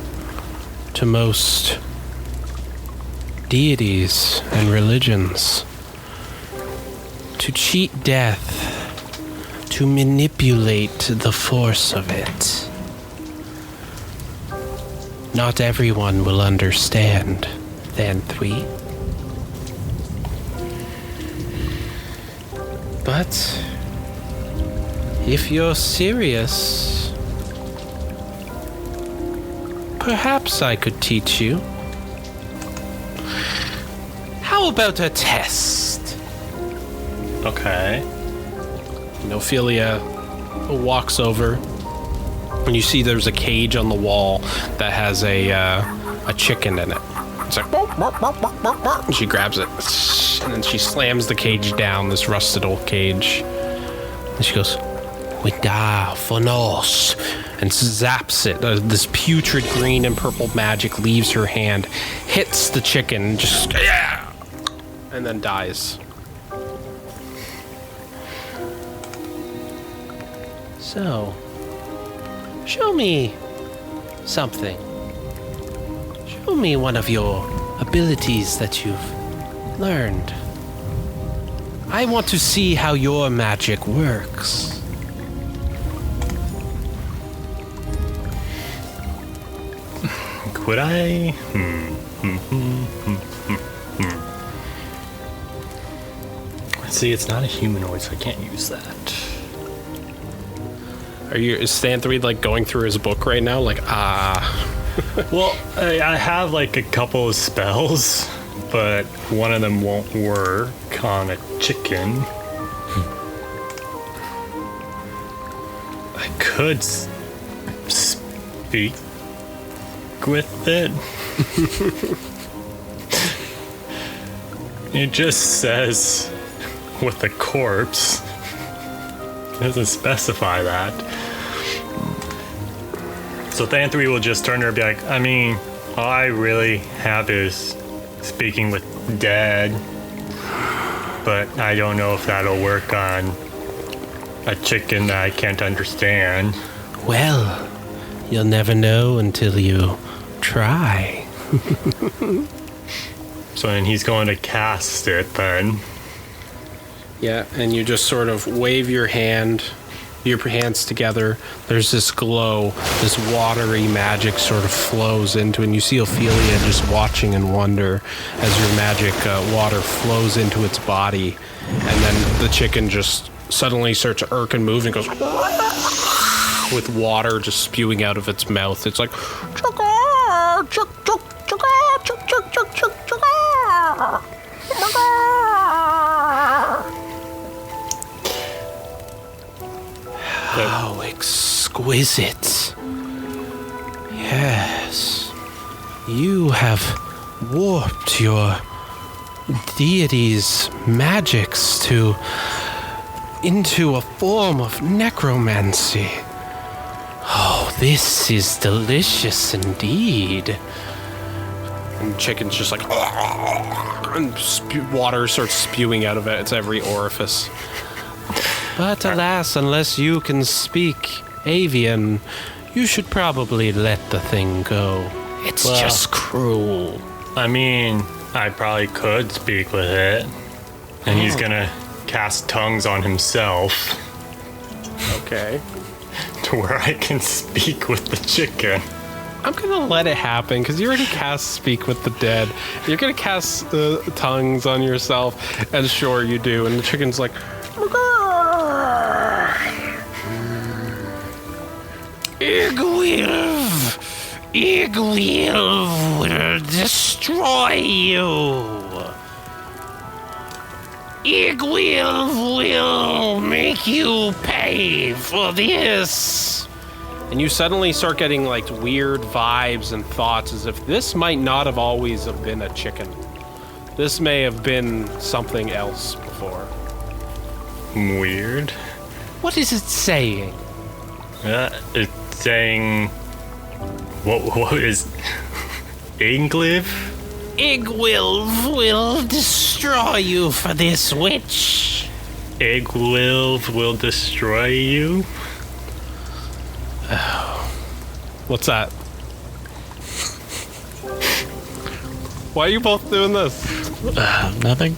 to most deities and religions. To cheat death, to manipulate the force of it. Not everyone will understand, Thanthui. But if you're serious, perhaps I could teach you. How about a test? Okay. And Ophelia walks over, and you see there's a cage on the wall that has a chicken in it. It's like, "Bark, bark, bark, bark, bark, bark," and she grabs it, and then she slams the cage down, this rusted old cage. And she goes, "Wida Fonos," and zaps it. This putrid green and purple magic leaves her hand, hits the chicken, just, yeah, and then dies. So, show me something. Show me one of your abilities that you've learned. I want to see how your magic works. Could I? See, it's not a humanoid, so I can't use that. Is Thanthui like going through his book right now? Like, Well, I have like a couple of spells, but one of them won't work on a chicken. I could speak with it. It just says with a corpse. It doesn't specify that. So Thanthui will just turn to her and be like, I mean, all I really have is speaking with dead, but I don't know if that'll work on a chicken that I can't understand. well, you'll never know until you try. So then he's going to cast it then. Yeah, and you just sort of wave your hands together. There's this glow, this watery magic sort of flows into it, and you see Ophelia just watching in wonder as your magic water flows into its body, and then the chicken just suddenly starts to irk and move and goes with water just spewing out of its mouth. It's like, how exquisite. Yes. You have warped your deity's magics into a form of necromancy. Oh, this is delicious indeed. And chicken's just like, and water starts spewing out of it. It's every orifice. But alas, unless you can speak avian, you should probably let the thing go. It's just cruel. I mean, I probably could speak with it. And he's gonna cast tongues on himself Okay. to where I can speak with the chicken. I'm gonna let it happen because you already cast Speak with the Dead. You're gonna cast tongues on yourself, and sure you do. And the chicken's like, Igwilv will destroy you. Igwilv will make you pay for this. And you suddenly start getting like weird vibes and thoughts as if this might not have always have been a chicken. This may have been something else before. Weird. What is it saying? It's saying... What is... Engliv? Igwilv will destroy you for this witch. Egwilv will destroy you? What's that? Why are you both doing this? Nothing.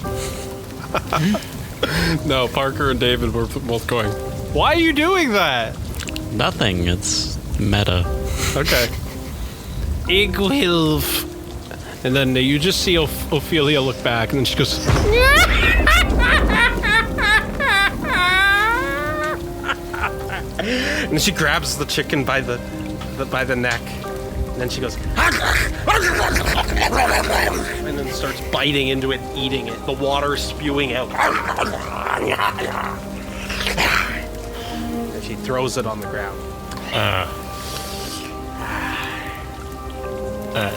No, Parker and David were both going, why are you doing that? Nothing. It's meta. Okay. Igwilv. And then you just see Ophelia look back, and then she goes, and then she grabs the chicken by the neck, and then she goes, and then starts biting into it, eating it, the water spewing out. And she throws it on the ground.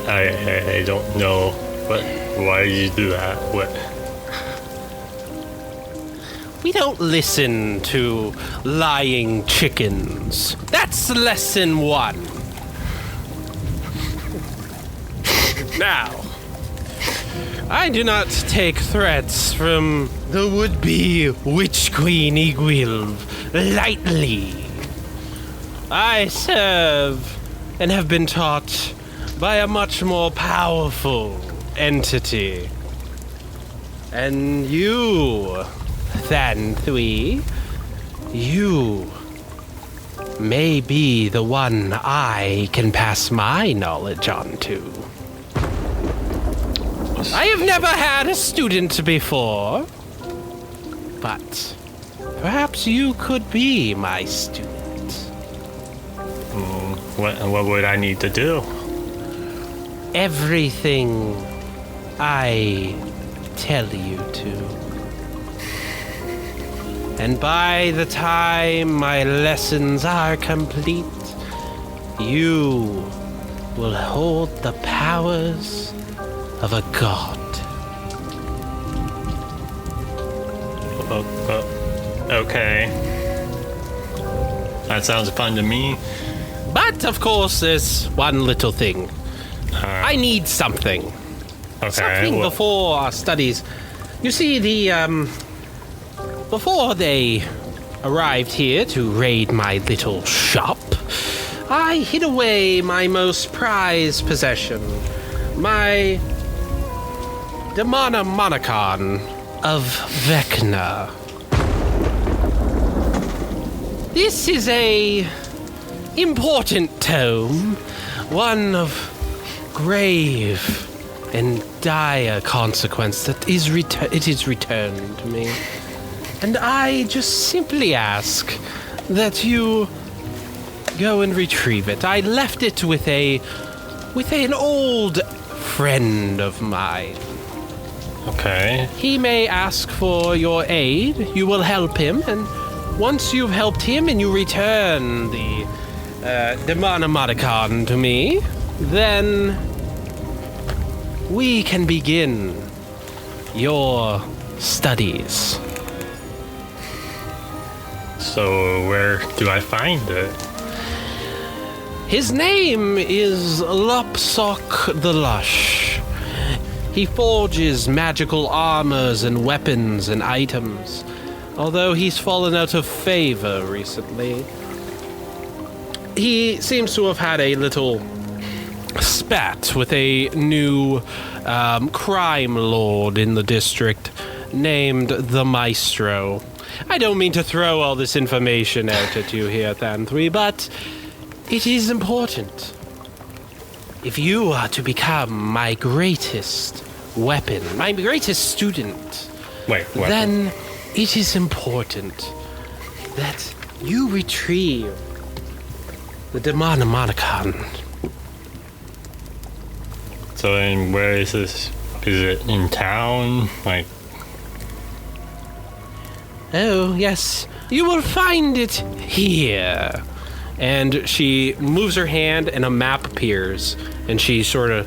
I don't know, but why did you do that? What? We don't listen to lying chickens. That's lesson 1. Now, I do not take threats from the would-be Witch Queen Igwilv lightly. I serve and have been taught by a much more powerful entity. And you, Thanthui, you may be the one I can pass my knowledge on to. I have never had a student before, but perhaps you could be my student. What would I need to do? Everything I tell you to. And by the time my lessons are complete, you will hold the powers of a god. Okay. That sounds fun to me. But, of course, there's one little thing. I need something. Okay. Something before our studies. You see, before they arrived here to raid my little shop, I hid away my most prized possession, my Demonomicon of Vecna. This is a important tome, one of grave and dire consequence that it is returned to me. And I just simply ask that you go and retrieve it. I left it with an old friend of mine. Okay. He may ask for your aid. You will help him, and once you've helped him and you return the Demonomicon to me, then we can begin your studies. So where do I find it? His name is Lopsok the Lush. He forges magical armors and weapons and items, although he's fallen out of favor recently. He seems to have had a little spat with a new crime lord in the district named the Maestro. I don't mean to throw all this information out at you here, Thanthui, but it is important. If you are to become my greatest weapon, my greatest student, Wait, what? then it is important that you retrieve the Demonomicon. So then where is this? Is it in town? Like, Oh, yes. You will find it here. And she moves her hand and a map appears. And she sort of...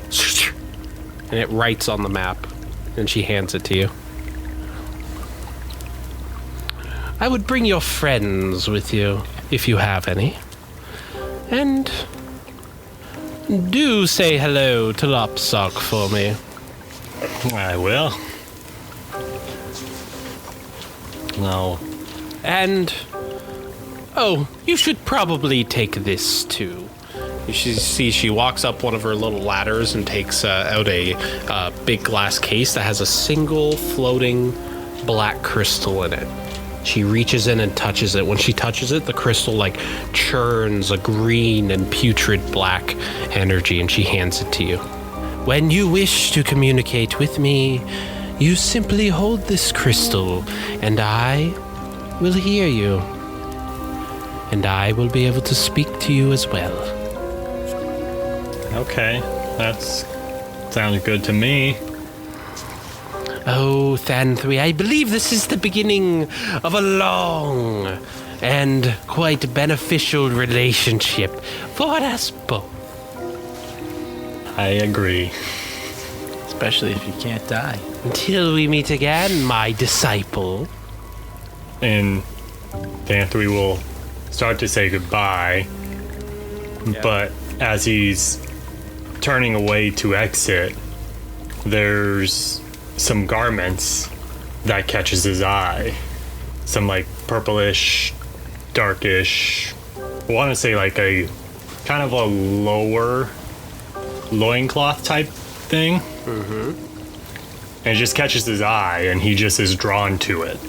And it writes on the map. And she hands it to you. I would bring your friends with you, if you have any. And do say hello to Lopsock for me. I will. No. And... Oh, you should probably take this, too. She walks up one of her little ladders and takes out a big glass case that has a single floating black crystal in it. She reaches in and touches it. When she touches it, the crystal, like, churns a green and putrid black energy, and she hands it to you. When you wish to communicate with me, you simply hold this crystal, and I will hear you. And I will be able to speak to you as well. Okay, sounds good to me. Oh, Thanthui, I believe this is the beginning of a long and quite beneficial relationship for us both. I agree. Especially if you can't die. Until we meet again, my disciple. And Thanthui will start to say goodbye, but as he's turning away to exit, there's some garments that catches his eye. Some like purplish, darkish, I want to say like a kind of a lower loincloth type thing. Mm-hmm. And it just catches his eye and he just is drawn to it.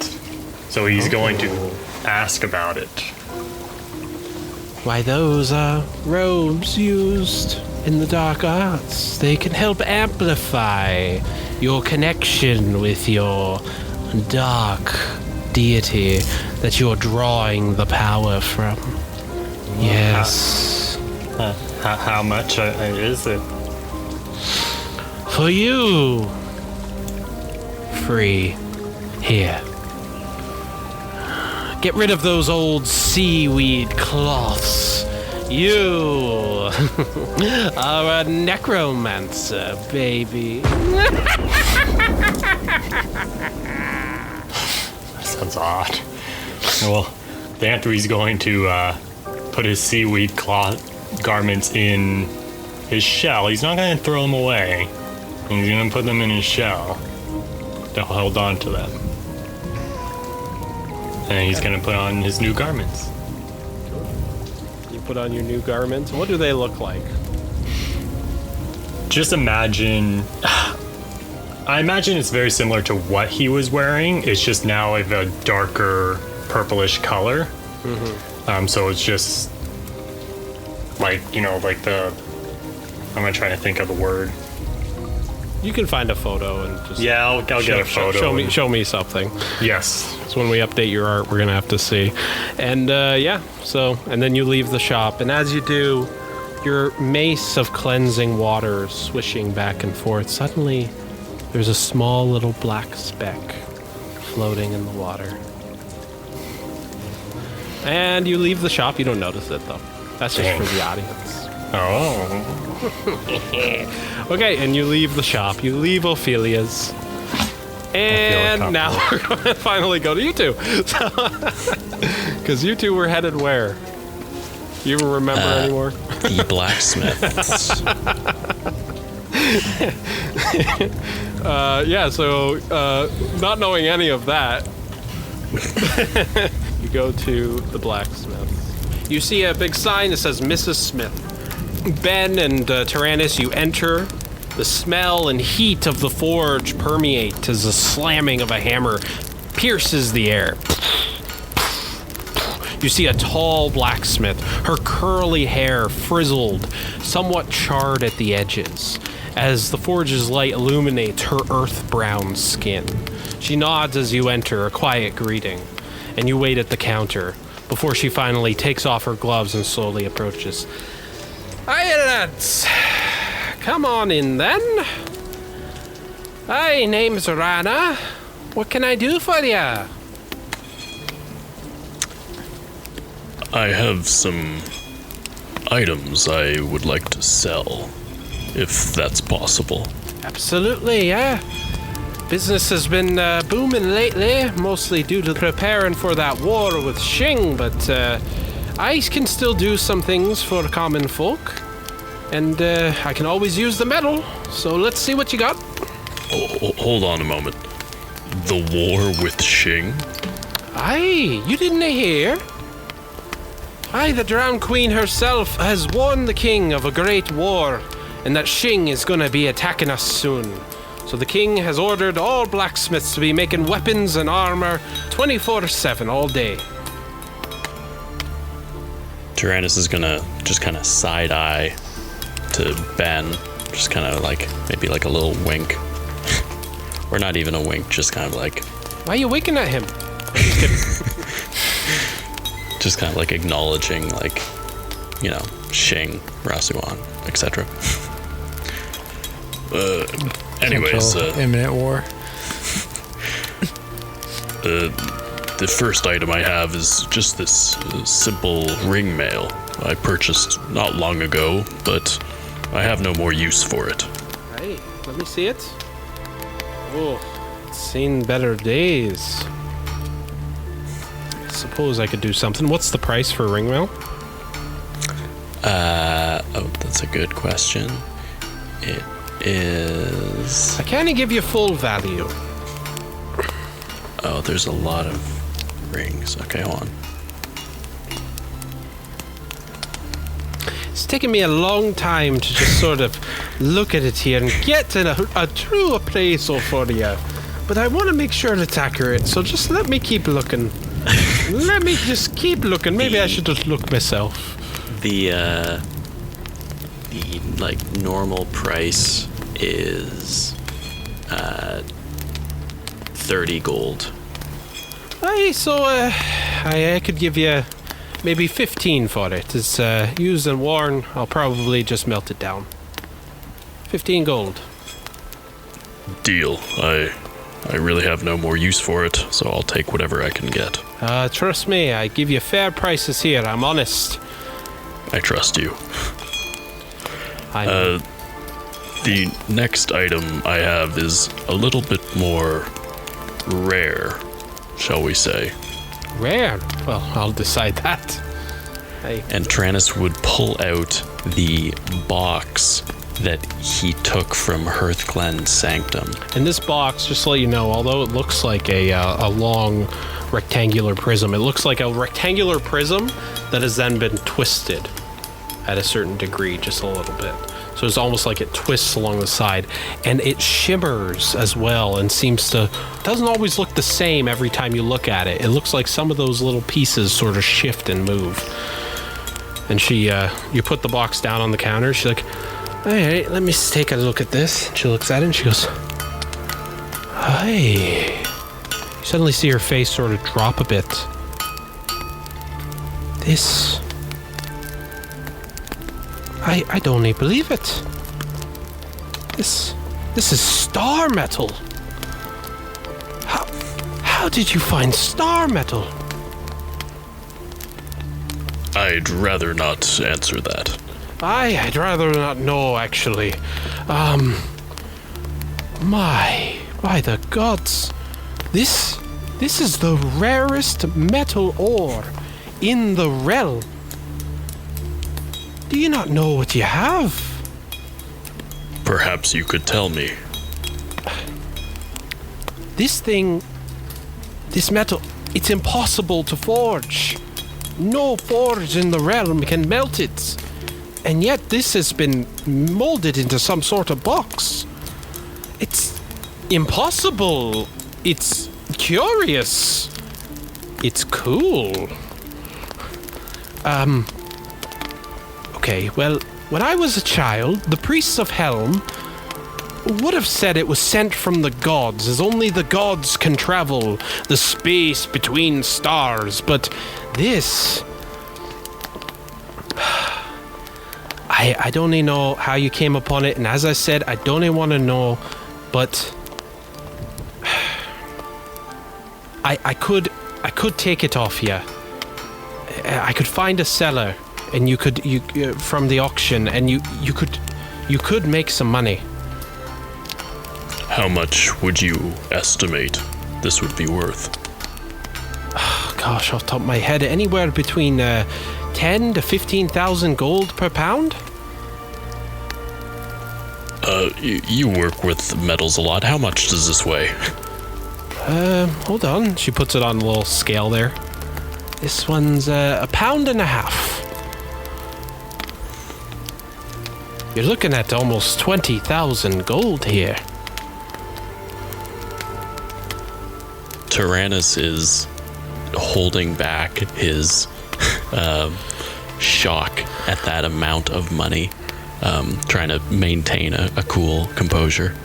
So he's going to ask about it. Why, those are robes used in the dark arts. They can help amplify your connection with your dark deity that you're drawing the power from. Yes. How much is it? For you. Free. Here. Get rid of those old seaweed cloths. You are a necromancer, baby. That sounds odd. Well, Thanthui's going to put his seaweed cloth garments in his shell. He's not going to throw them away. He's going to put them in his shell to hold on to them. And he's going to put on his new garments. You put on your new garments. What do they look like? Just imagine... I imagine it's very similar to what he was wearing. It's just now of a darker purplish color. Mm-hmm. So it's just like, like the... I'm going to try to think of the word. You can find a photo and just... Yeah, I'll get a photo. Show me something. Yes. So when we update your art, we're going to have to see. And and then you leave the shop. And as you do, your mace of cleansing water swishing back and forth. Suddenly, there's a small little black speck floating in the water. And you leave the shop. You don't notice it, though. That's just for the audience. Oh. Okay, and you leave the shop. You leave Ophelia's. And now we're going to finally go to you two. Because you two were headed where? You remember anymore? The blacksmiths. Not knowing any of that, you go to the blacksmith. You see a big sign that says Mrs. Smith, Ben and Tyrannus, you enter. The smell and heat of the forge permeate as the slamming of a hammer pierces the air. You see a tall blacksmith, her curly hair frizzled, somewhat charred at the edges, as the forge's light illuminates her earth-brown skin. She nods as you enter, a quiet greeting, and you wait at the counter before she finally takes off her gloves and slowly approaches. Hi, lads. Come on in, then. Hi, name's Rana. What can I do for ya? I have some items I would like to sell, if that's possible. Absolutely, yeah. Business has been booming lately, mostly due to preparing for that war with Xing, but I can still do some things for common folk. And I can always use the metal, so let's see what you got. Hold on a moment. The war with Xing? Aye, you didn't hear? Aye, the Drowned Queen herself has warned the king of a great war, and that Xing is gonna be attacking us soon. So the king has ordered all blacksmiths to be making weapons and armor 24/7 all day. Tyrannus is gonna just kind of side eye to Ben, just kind of like maybe like a little wink, or not even a wink, just kind of like. Why are you winking at him? Just kind of like acknowledging, like, you know, Xing, Rasuan, etc. Anyways, imminent war. The first item I have is just this simple ring mail I purchased not long ago, but I have no more use for it. Hey, let me see it. Oh, it's seen better days. Suppose I could do something. What's the price for ring mail? Oh, that's a good question. It is. I can't give you full value. Oh, there's a lot of rings. Okay, hold on. It's taken me a long time to just sort of look at it here and get a true appraisal for you. But I want to make sure it's accurate, so just let me keep looking. Let me just keep looking. Maybe I should just look myself. The like normal price is 30 gold. Aye, so I could give you maybe 15 for it. It's used and worn. I'll probably just melt it down. 15 gold. Deal. I really have no more use for it, so I'll take whatever I can get. Trust me, I give you fair prices here. I'm honest. I trust you. I'm The next item I have is a little bit more rare, shall we say. rare. Well, I'll decide that. And Tyrannus would pull out the box that he took from Hearthglen's sanctum. In this box, just to let you know, although it looks like a long rectangular prism, it looks like a rectangular prism that has then been twisted at a certain degree, just a little bit. So it's almost like it twists along the side, and it shimmers as well, and doesn't always look the same every time you look at it. It looks like some of those little pieces sort of shift and move. And you put the box down on the counter. She's like, all right, let me take a look at this. She looks at it and she goes, hi. You suddenly see her face sort of drop a bit. This... I don't even believe it. This is star metal. How did you find star metal? I'd rather not answer that. I'd rather not know, actually. By the gods. This is the rarest metal ore in the realm. Do you not know what you have? Perhaps you could tell me. This metal, it's impossible to forge. No forge in the realm can melt it. And yet this has been molded into some sort of box. It's impossible. It's curious. It's cool. Okay, well, when I was a child, the priests of Helm would have said it was sent from the gods, as only the gods can travel the space between stars. But this... I don't even know how you came upon it, and as I said, I don't even want to know, but... I could take it off you. I could find a seller, and you from the auction, and you could make some money. How much would you estimate this would be worth? Gosh, off the top of my head, anywhere between 10 to 15,000 gold per pound. You work with metals a lot. How much does this weigh? Hold on. She puts it on a little scale there. This one's a pound and a half. You're looking at almost 20,000 gold here. Tyrannus is holding back his shock at that amount of money, trying to maintain a cool composure.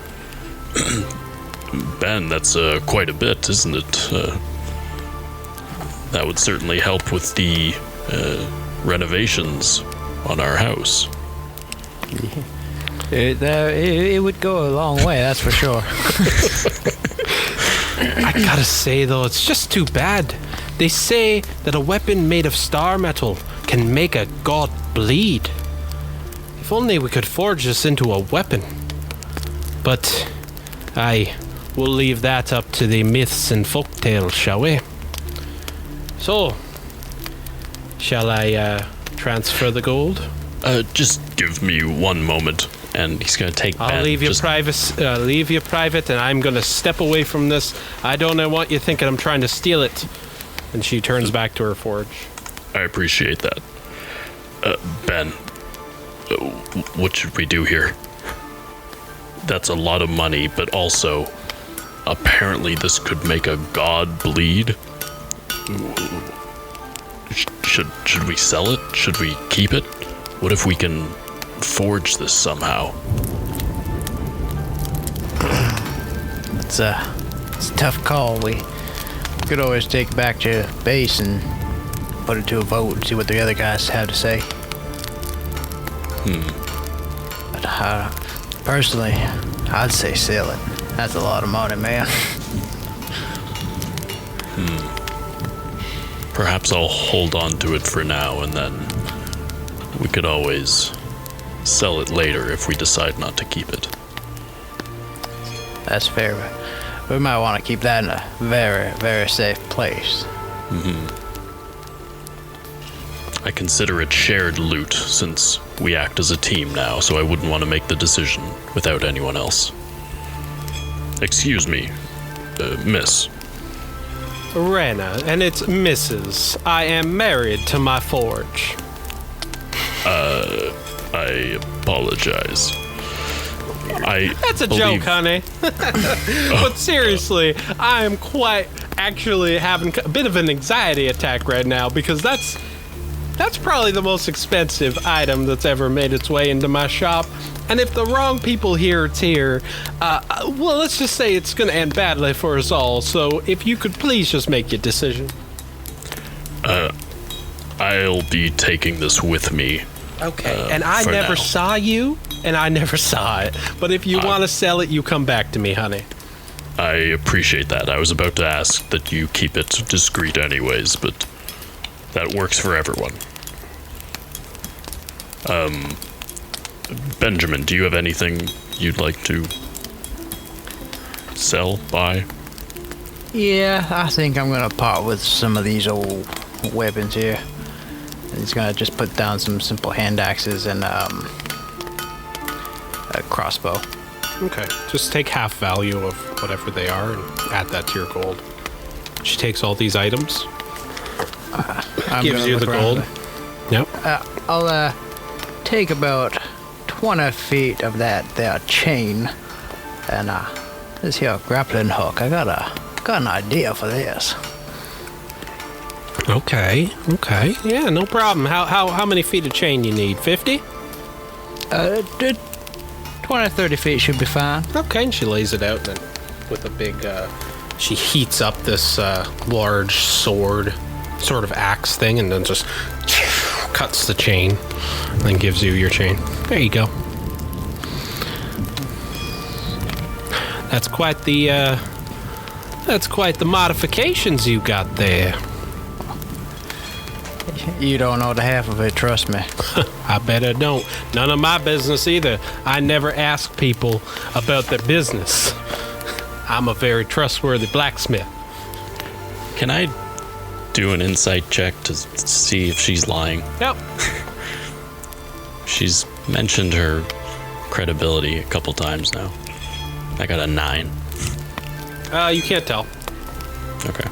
Ben, that's quite a bit, isn't it? That would certainly help with the renovations on our house. It would go a long way, that's for sure. I gotta say, though, it's just too bad. They say that a weapon made of star metal can make a god bleed. If only we could forge this into a weapon. But we'll leave that up to the myths and folktales, shall we? So, shall I transfer the gold? Just give me one moment, and he's gonna take. I'll leave you private, and I'm gonna step away from this. I don't want you thinking I'm trying to steal it. And she turns back to her forge. I appreciate that. Ben, what should we do here? That's a lot of money, but also, apparently this could make a god bleed. Should we sell it? Should we keep it? What if we can forge this somehow? It's a tough call. We could always take it back to base and put it to a vote and see what the other guys have to say. But personally, I'd say sell it. That's a lot of money, man. Perhaps I'll hold on to it for now, and then we could always sell it later if we decide not to keep it. That's fair, but we might want to keep that in a very, very safe place. I consider it shared loot since we act as a team now, so I wouldn't want to make the decision without anyone else. Excuse me, miss. Rena, and it's Mrs. I am married to my forge. I apologize. That's a joke, honey. But seriously, I am quite actually having a bit of an anxiety attack right now because that's probably the most expensive item that's ever made its way into my shop. And if the wrong people hear it's here, well, let's just say it's going to end badly for us all. So if you could please just make your decision. I'll be taking this with me. Okay, and I never saw you, and I never saw it. But if you want to sell it, you come back to me, honey. I appreciate that. I was about to ask that you keep it discreet anyways, but that works for everyone. Benjamin, do you have anything you'd like to sell, buy? Yeah, I think I'm gonna part with some of these old weapons here. He's gonna just put down some simple hand axes and a crossbow. Okay, just take half value of whatever they are and add that to your gold. She takes all these items, gives you the gold. Yep. take about 20 feet of that there chain and this here grappling hook. I got an idea for this. Okay. Yeah, no problem. How many feet of chain you need? 50? 20, 30 feet should be fine. Okay, and she lays it out and then with a big, she heats up this large sword, sort of axe thing, and then just cuts the chain and then gives you your chain. There you go. That's quite the modifications you got there. You don't know the half of it, trust me. I bet I don't. None of my business either. I never ask people about their business. I'm a very trustworthy blacksmith. Can I do an insight check to see if she's lying? Yep. She's mentioned her credibility a couple times now. I got a 9. You can't tell. Okay.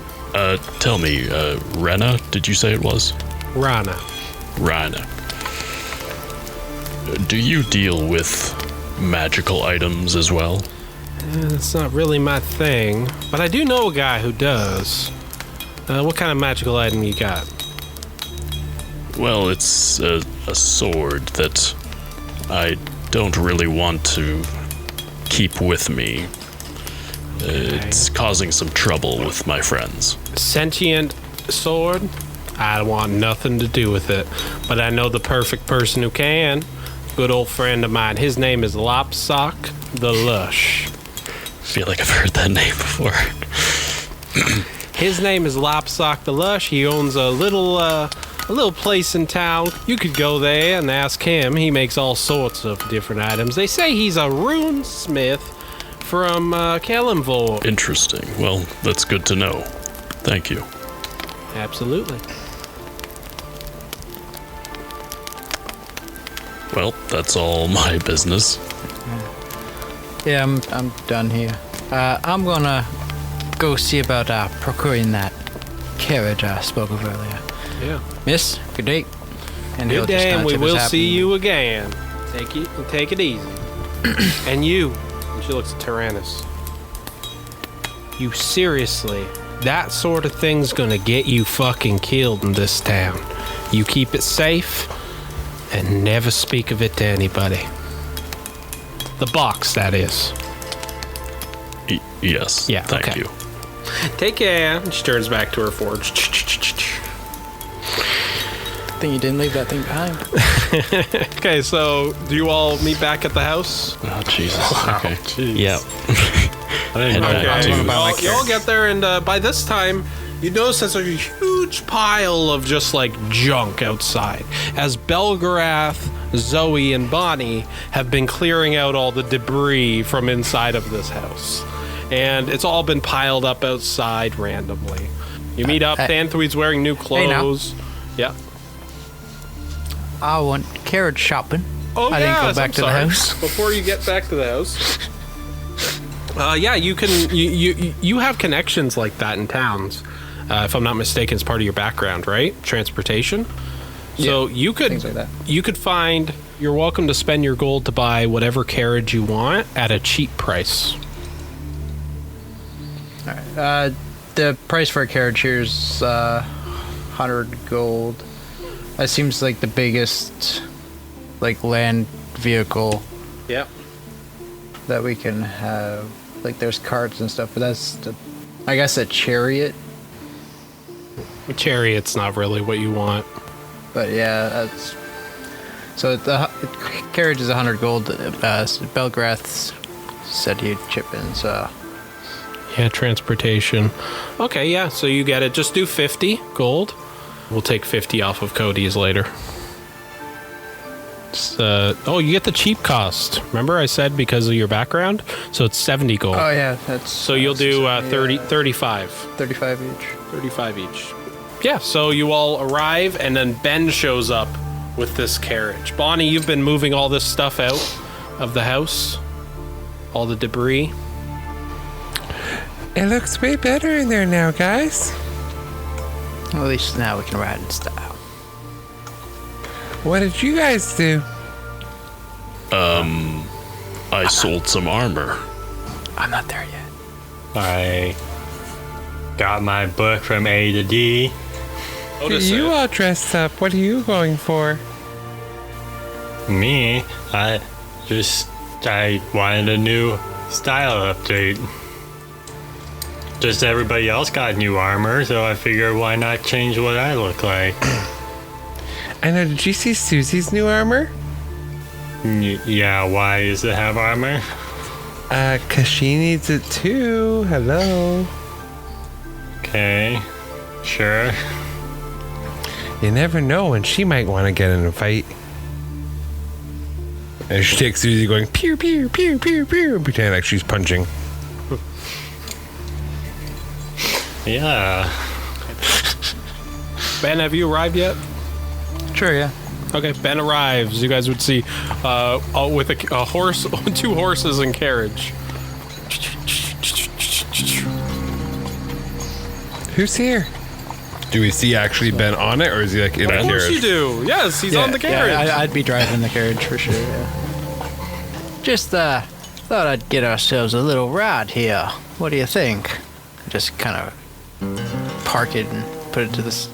Tell me, Rena, did you say it was? Rana. Do you deal with magical items as well? It's not really my thing, but I do know a guy who does. What kind of magical item you got? Well, it's a sword that I don't really want to keep with me. It's causing some trouble with my friends. Sentient sword? I don't want nothing to do with it, but I know the perfect person who can. Good old friend of mine. His name is Lopsock the Lush. I feel like I've heard that name before. His name is Lopsock the Lush. He owns a little place in town. You could go there and ask him. He makes all sorts of different items. They say he's a rune smith from Kellenvold. Interesting. Well, that's good to know. Thank you. Absolutely. Well, that's all my business. Yeah, I'm done here. I'm gonna go see about procuring that carriage I spoke of earlier. Yeah. Miss, good day. And he'll Good just day, kinda and we tip his will hat see and- you again. Take it easy. And you, and she looks at Tyrannus. You seriously, that sort of thing's gonna get you fucking killed in this town. You keep it safe and never speak of it to anybody. The box, that is. Yes. Yeah, Thank okay. you. Take care. And she turns back to her forge. I think you didn't leave that thing behind. Okay, so do you all meet back at the house? Oh, Jesus. Okay. jeez. Yeah. I didn't Head know back that. I'm gonna buy my You all get there, and by this time, you notice there's a huge pile of just like junk outside. As Belgarath, Zoe, and Bonnie have been clearing out all the debris from inside of this house. And it's all been piled up outside randomly. You meet up, Thanthuid's wearing new now. clothes. Yeah. I went carriage shopping. Oh, I didn't go yes, back I'm to the sorry. house. Before you get back to the house. Yeah, you can. You have connections like that in towns. If I'm not mistaken, it's part of your background, right? Transportation. So you could things like that. you could find. You're welcome to spend your gold to buy whatever carriage you want at a cheap price. All right. The price for a carriage here is 100 gold. That seems like the biggest, like, land vehicle Yep. that we can have. Like, there's carts and stuff, but that's I guess a chariot. A chariot's not really what you want. But yeah, that's so the carriage is 100 gold. Belgrath said he'd chip in, so Yeah, transportation. Okay, yeah. So you get it. Just do 50 gold. We'll take 50 off of Cody's later. Oh, you get the cheap cost. Remember I said because of your background? So it's 70 gold. oh yeah, that's So you'll do 35. 35 each. 35 each. Yeah, so you all arrive, and then Ben shows up with this carriage. Bonnie, you've been moving all this stuff out of the house. All the debris. It looks way better in there now, guys. Well, at least now we can ride in style. What did you guys do? I sold some armor. I'm not there yet. I got my book from A to D. You all dressed up. What are you going for? Me, I wanted a new style update. Just everybody else got new armor, so I figured why not change what I look like? I know, did you see Susie's new armor? Yeah, why does it have armor? 'Cause she needs it too. Hello. Okay, sure. You never know when she might want to get in a fight. And she takes Susie going, pew, pew, pew, pew, pew, and pretend like she's punching. Yeah. Ben, have you arrived yet? Sure, yeah. Okay, Ben arrives. You guys would see with a horse, 2 horses and carriage. Who's here? Do we see actually Ben on it, or is he like in a Of course carriage? you do. Yes, he's on the carriage. Yeah, I'd be driving the carriage for sure, yeah. Just thought I'd get ourselves a little ride here. What do you think? Just kind of park it and put it to this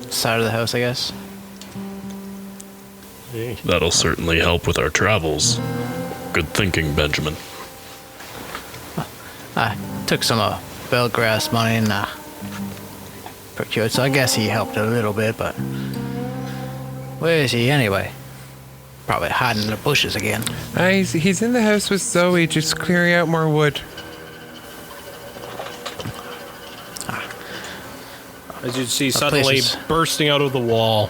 side of the house, I guess. That'll certainly help with our travels. Good thinking, Benjamin. I took some of Belgrass money and procured, so I guess he helped a little bit, but where is he anyway? Probably hiding in the bushes again. He's in the house with Zoe, just clearing out more wood. As you see, That suddenly place is- bursting out of the wall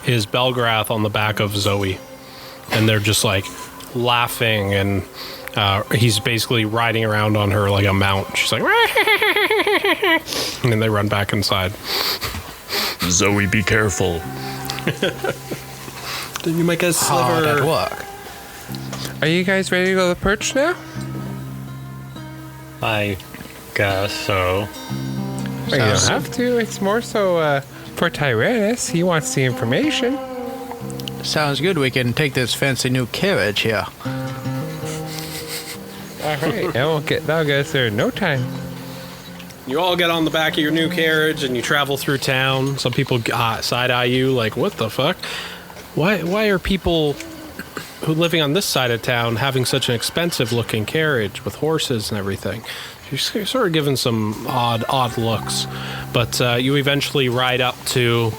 is Belgrath on the back of Zoe. And they're just like laughing, and he's basically riding around on her like a mount. She's like, and then they run back inside. Zoe, be careful. Did you make a Hard at work. Are you guys ready to go to the perch now? I guess so. Well, you don't have to. It's more so for Tyrannus. He wants the information. Sounds good. We can take this fancy new carriage here. All right, that'll get us there in no time. You all get on the back of your new carriage and you travel through town. Some people side-eye you like, what the fuck? Why are people who living on this side of town having such an expensive-looking carriage with horses and everything? You're sort of given some odd looks. But you eventually ride up to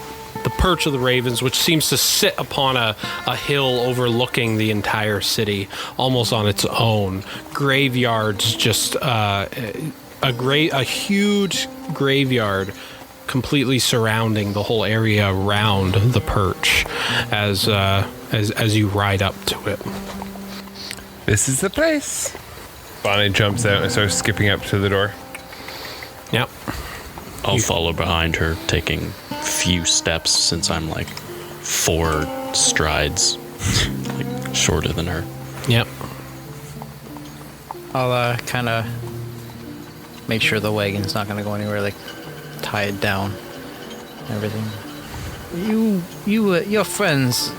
the perch of the Ravens, which seems to sit upon a hill overlooking the entire city, almost on its own. Graveyards, just a huge graveyard completely surrounding the whole area around the perch as you ride up to it. This is the place. Bonnie jumps out and starts skipping up to the door. Yep. I'll follow behind her, taking few steps since I'm like 4 strides like shorter than her. Yep. I'll kind of make sure the wagon's not going to go anywhere, like tie it down and everything. Your friends,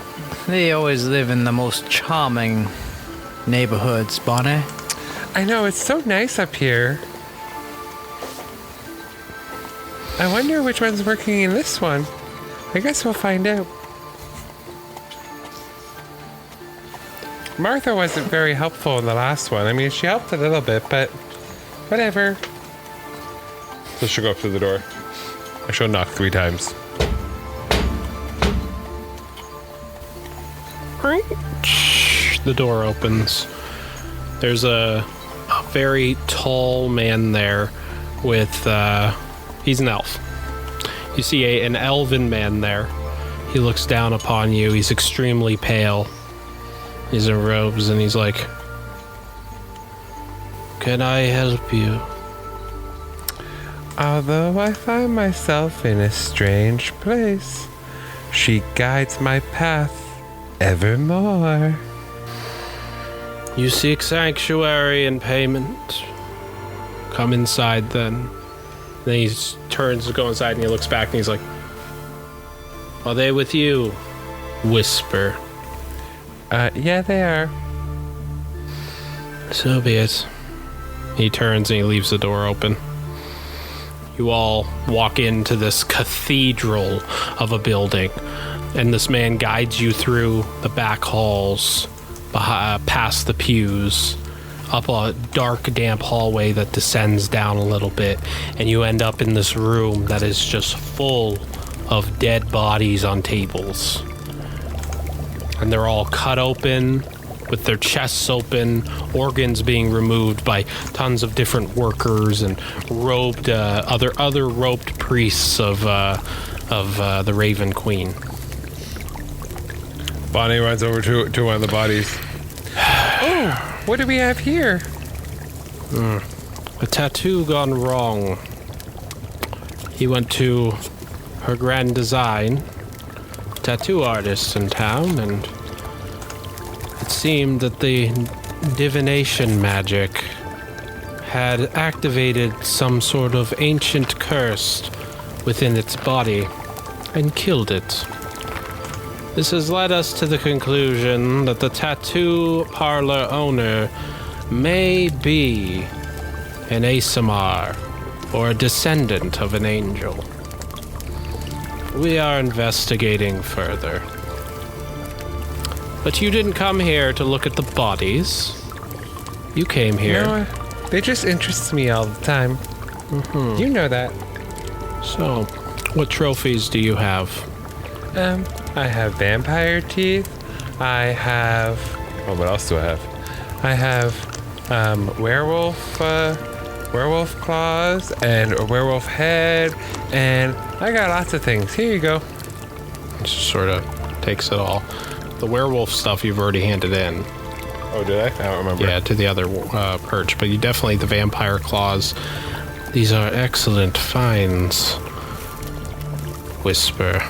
they always live in the most charming neighborhoods, Bonnie. I know, it's so nice up here. I wonder which one's working in this one. I guess we'll find out. Martha wasn't very helpful in the last one. I mean, she helped a little bit, but whatever. So she'll go up to the door. I shall knock 3 times. The door opens. There's a very tall man there with, he's an elf. You see an elven man there. He looks down upon you. He's extremely pale. He's in robes and he's like, "Can I help you?" Although I find myself in a strange place, she guides my path evermore. "You seek sanctuary and payment. Come inside then." Then he turns to go inside and he looks back and he's like, "Are they with you?" Whisper. Yeah, they are. So be it. He turns and he leaves the door open. You all walk into this cathedral of a building, and this man guides you through the back halls, past the pews, up a dark, damp hallway that descends down a little bit, and you end up in this room that is just full of dead bodies on tables. And they're all cut open, with their chests open, organs being removed by tons of different workers and robed other robed priests of the Raven Queen. Bonnie runs over to one of the bodies. Oh, what do we have here? A tattoo gone wrong. He went to her Grand Design, tattoo artist in town, and it seemed that the divination magic had activated some sort of ancient curse within its body and killed it. This has led us to the conclusion that the tattoo parlor owner may be an Asamar or a descendant of an angel. We are investigating further. But you didn't come here to look at the bodies. You came here. No, they just interest me all the time. Mm-hmm. You know that. So, what trophies do you have? I have vampire teeth. I have... Oh, what else do I have? I have werewolf claws and a werewolf head, and I got lots of things. Here you go. Just sort of takes it all. The werewolf stuff you've already handed in. Oh, did I? I don't remember. Yeah, to the other perch, but you definitely, the vampire claws. These are excellent finds. Whisper.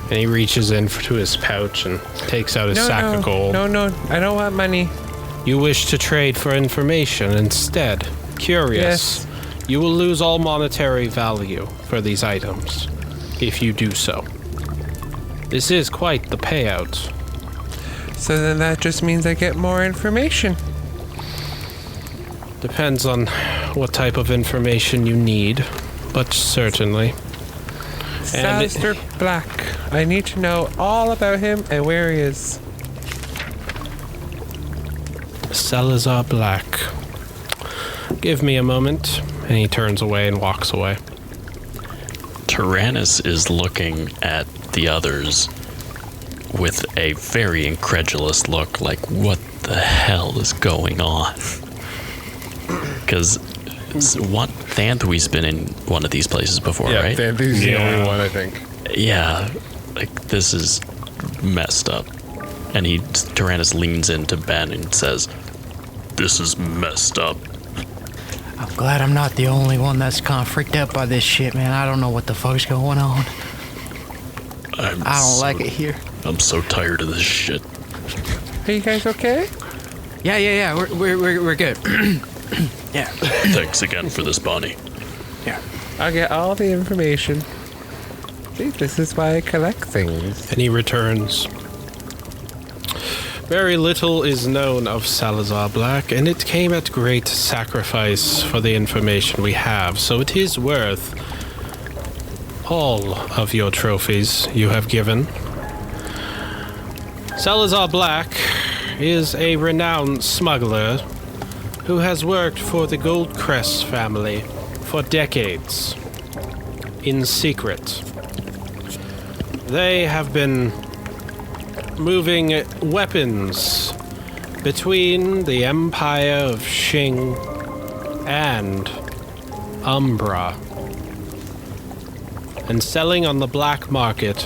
And he reaches to his pouch and takes out his sack of gold. No, I don't want money. You wish to trade for information instead. Curious. Yes. You will lose all monetary value for these items if you do so. This is quite the payout. So then that just means I get more information. Depends on what type of information you need, but certainly. Salazar Black. I need to know all about him and where he is. Salazar Black. Give me a moment. And he turns away and walks away. Tyrannus is looking at the others with a very incredulous look, like, what the hell is going on? Because Thanthui's been in one of these places before, right? Yeah, Thanthui's the only one, I think. Yeah, like, this is messed up. And Tyrannus leans into Ben and says, "This is messed up." I'm glad I'm not the only one that's kind of freaked out by this shit, man. I don't know what the fuck's going on. I don't like it here. I'm so tired of this shit. Are you guys okay? Yeah. We're good. Yeah. Thanks again for this, Bonnie. Yeah. I'll get all the information. See, this is why I collect things. And he returns. Very little is known of Salazar Black, and it came at great sacrifice for the information we have, so it is worth all of your trophies you have given. Salazar Black is a renowned smuggler who has worked for the Goldcrest family for decades, in secret. They have been moving weapons between the Empire of Shing and Umbra, and selling on the black market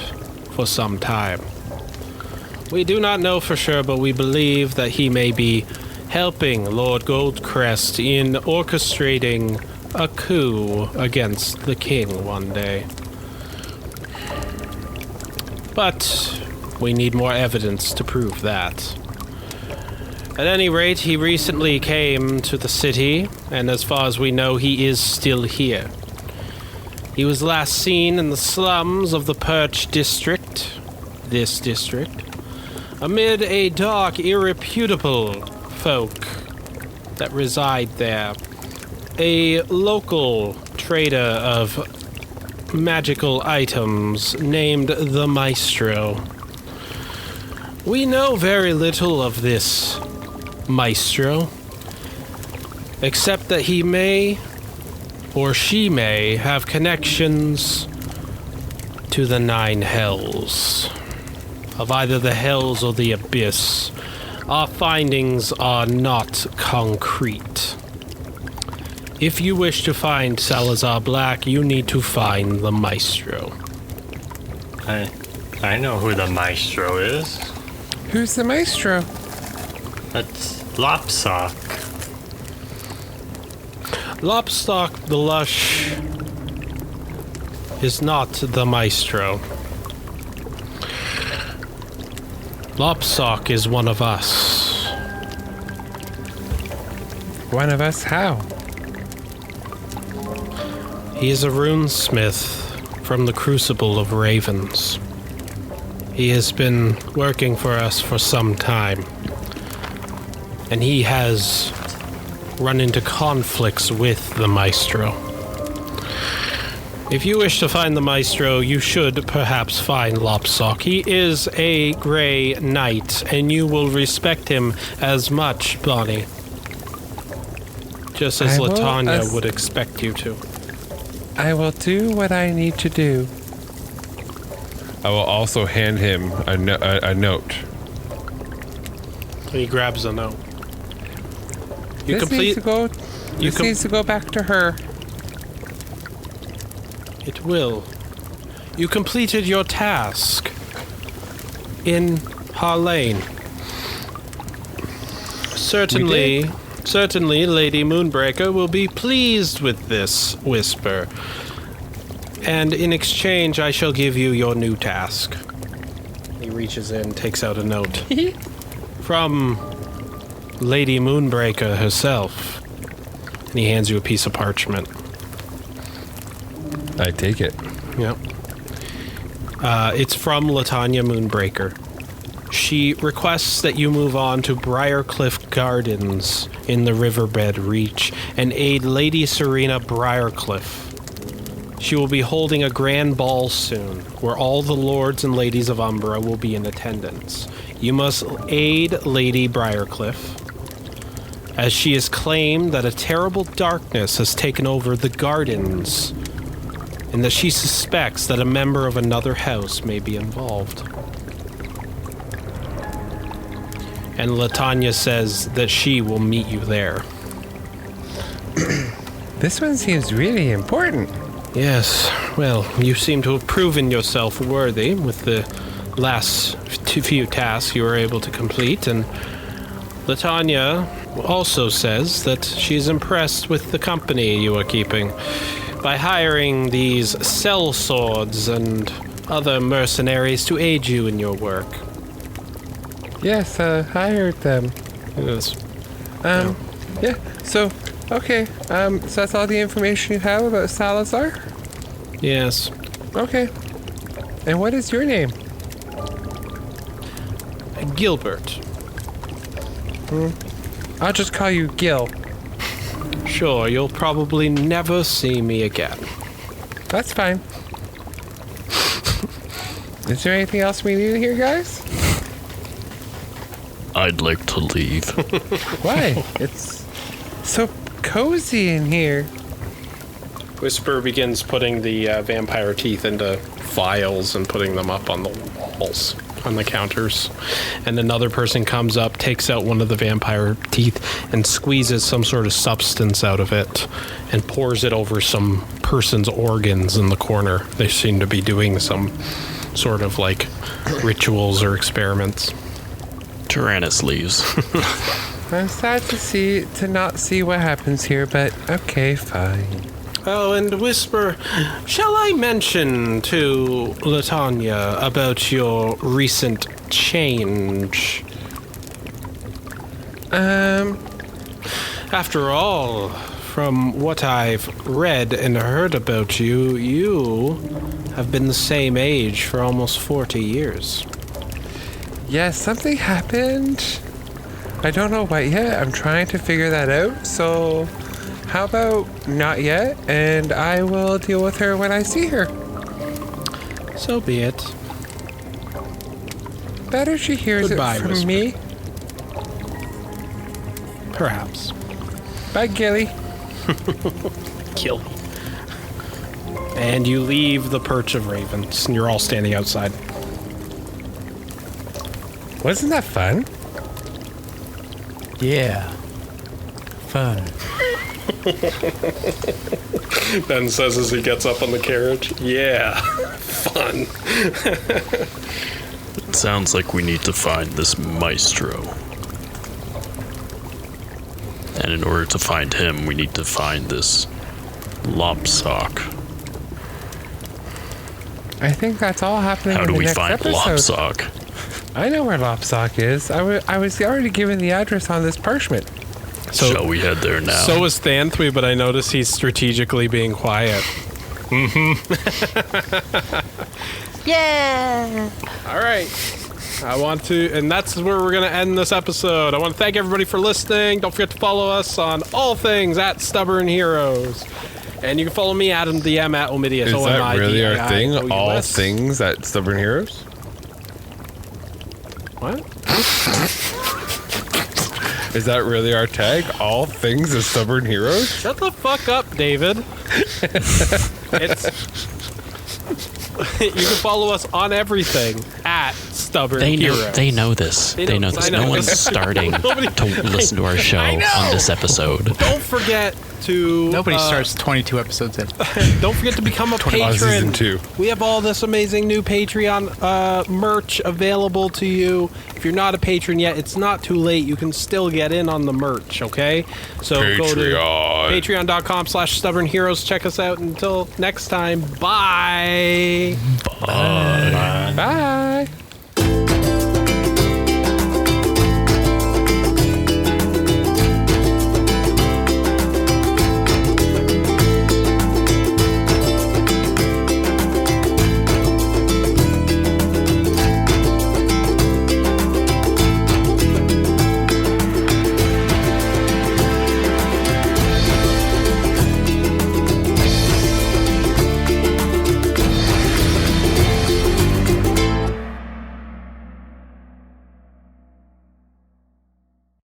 for some time. We do not know for sure, but we believe that he may be helping Lord Goldcrest in orchestrating a coup against the king one day. But we need more evidence to prove that. At any rate, he recently came to the city, and as far as we know, he is still here. He was last seen in the slums of the Perch district, this district, amid a dark, irreputable folk that reside there. A local trader of magical items named the Maestro. We know very little of this Maestro, except that he may, or she may, have connections to the 9 hells. Of either the hells or the abyss. Our findings are not concrete. If you wish to find Salazar Black, you need to find the Maestro. I know who the Maestro is. Who's the Maestro? That's Lopsock. Lopstock the Lush is not the Maestro. Lopsock is one of us. One of us? How? He is a runesmith from the Crucible of Ravens. He has been working for us for some time, and he has run into conflicts with the Maestro. If you wish to find the Maestro, you should perhaps find Lopsock. He is a Grey Knight, and you will respect him as much, Bonnie. Just as Latanya would expect you to. I will do what I need to do. I will also hand him a note. He grabs a note. You This needs to go back to her. It will. You completed your task in Harlane. Certainly, Lady Moonbreaker will be pleased with this whisper. And in exchange, I shall give you your new task. He reaches in, takes out a note. From Lady Moonbreaker herself. And he hands you a piece of parchment. I take it. Yep. It's from Latanya Moonbreaker. She requests that you move on to Briarcliff Gardens in the Riverbed Reach and aid Lady Serena Briarcliff. She will be holding a grand ball soon, where all the lords and ladies of Umbra will be in attendance. You must aid Lady Briarcliff, as she has claimed that a terrible darkness has taken over the gardens, and that she suspects that a member of another house may be involved. And Latanya says that she will meet you there. This one seems really important. Yes, well, you seem to have proven yourself worthy with the last few tasks you were able to complete, and Latanya also says that she's impressed with the company you are keeping by hiring these sellswords and other mercenaries to aid you in your work. Yes, hired them. Yes. Yeah, so, okay. So that's all the information you have about Salazar? Yes. Okay. And what is your name? Gilbert. I'll just call you Gil. Sure, you'll probably never see me again. That's fine. Is there anything else we need here, guys? I'd like to leave. Why? It's so cozy in here. Whisper begins putting the vampire teeth into vials and putting them up on the walls, on the counters. And another person comes up, takes out one of the vampire teeth, and squeezes some sort of substance out of it and pours it over some person's organs in the corner. They seem to be doing some sort of like rituals or experiments. Tyrannus leaves. I'm sad to not see what happens here, but okay, fine. Oh, and Whisper, shall I mention to Latanya about your recent change? After all, from what I've read and heard about you, you have been the same age for almost 40 years. Yes, something happened. I don't know what yet. I'm trying to figure that out. So, how about not yet? And I will deal with her when I see her. So be it. Better she hears Goodbye, it from Whisper. me. Perhaps. Bye, Gilly. Kill me. And you leave the perch of ravens, and you're all standing outside. Wasn't that fun? Yeah. Fun. Ben says as he gets up on the carriage, yeah, fun. It sounds like we need to find this maestro. And in order to find him, we need to find this Lopsock. I think that's all happening How in do the we next find episode. Lopsock? I know where Lopsock is. I was already given the address on this parchment. So, Shall we head there now? so is Thanthui, but I notice he's strategically being quiet. Yeah. All right. I want to, and that's where we're going to end this episode. I want to thank everybody for listening. Don't forget to follow us on all things at Stubborn Heroes. And you can follow me, Adam DM, at Omidius. Is that really our thing? OMIDIOUS. All things at Stubborn Heroes? What? Is that really our tag? All things at Stubborn Heroes? Shut the fuck up, David. It's. You can follow us on everything at Stubborn Heroes. They know this. They know I this. know. No one's starting to listen to our show on this episode. Don't forget to. Nobody starts 22 episodes in. Don't forget to become a On patron. season 2. We have all this amazing new Patreon merch available to you. If you're not a patron yet, it's not too late. You can still get in on the merch, okay? So go to Patreon. patreon.com/stubbornheroes. Check us out. Until next time, bye. Bye.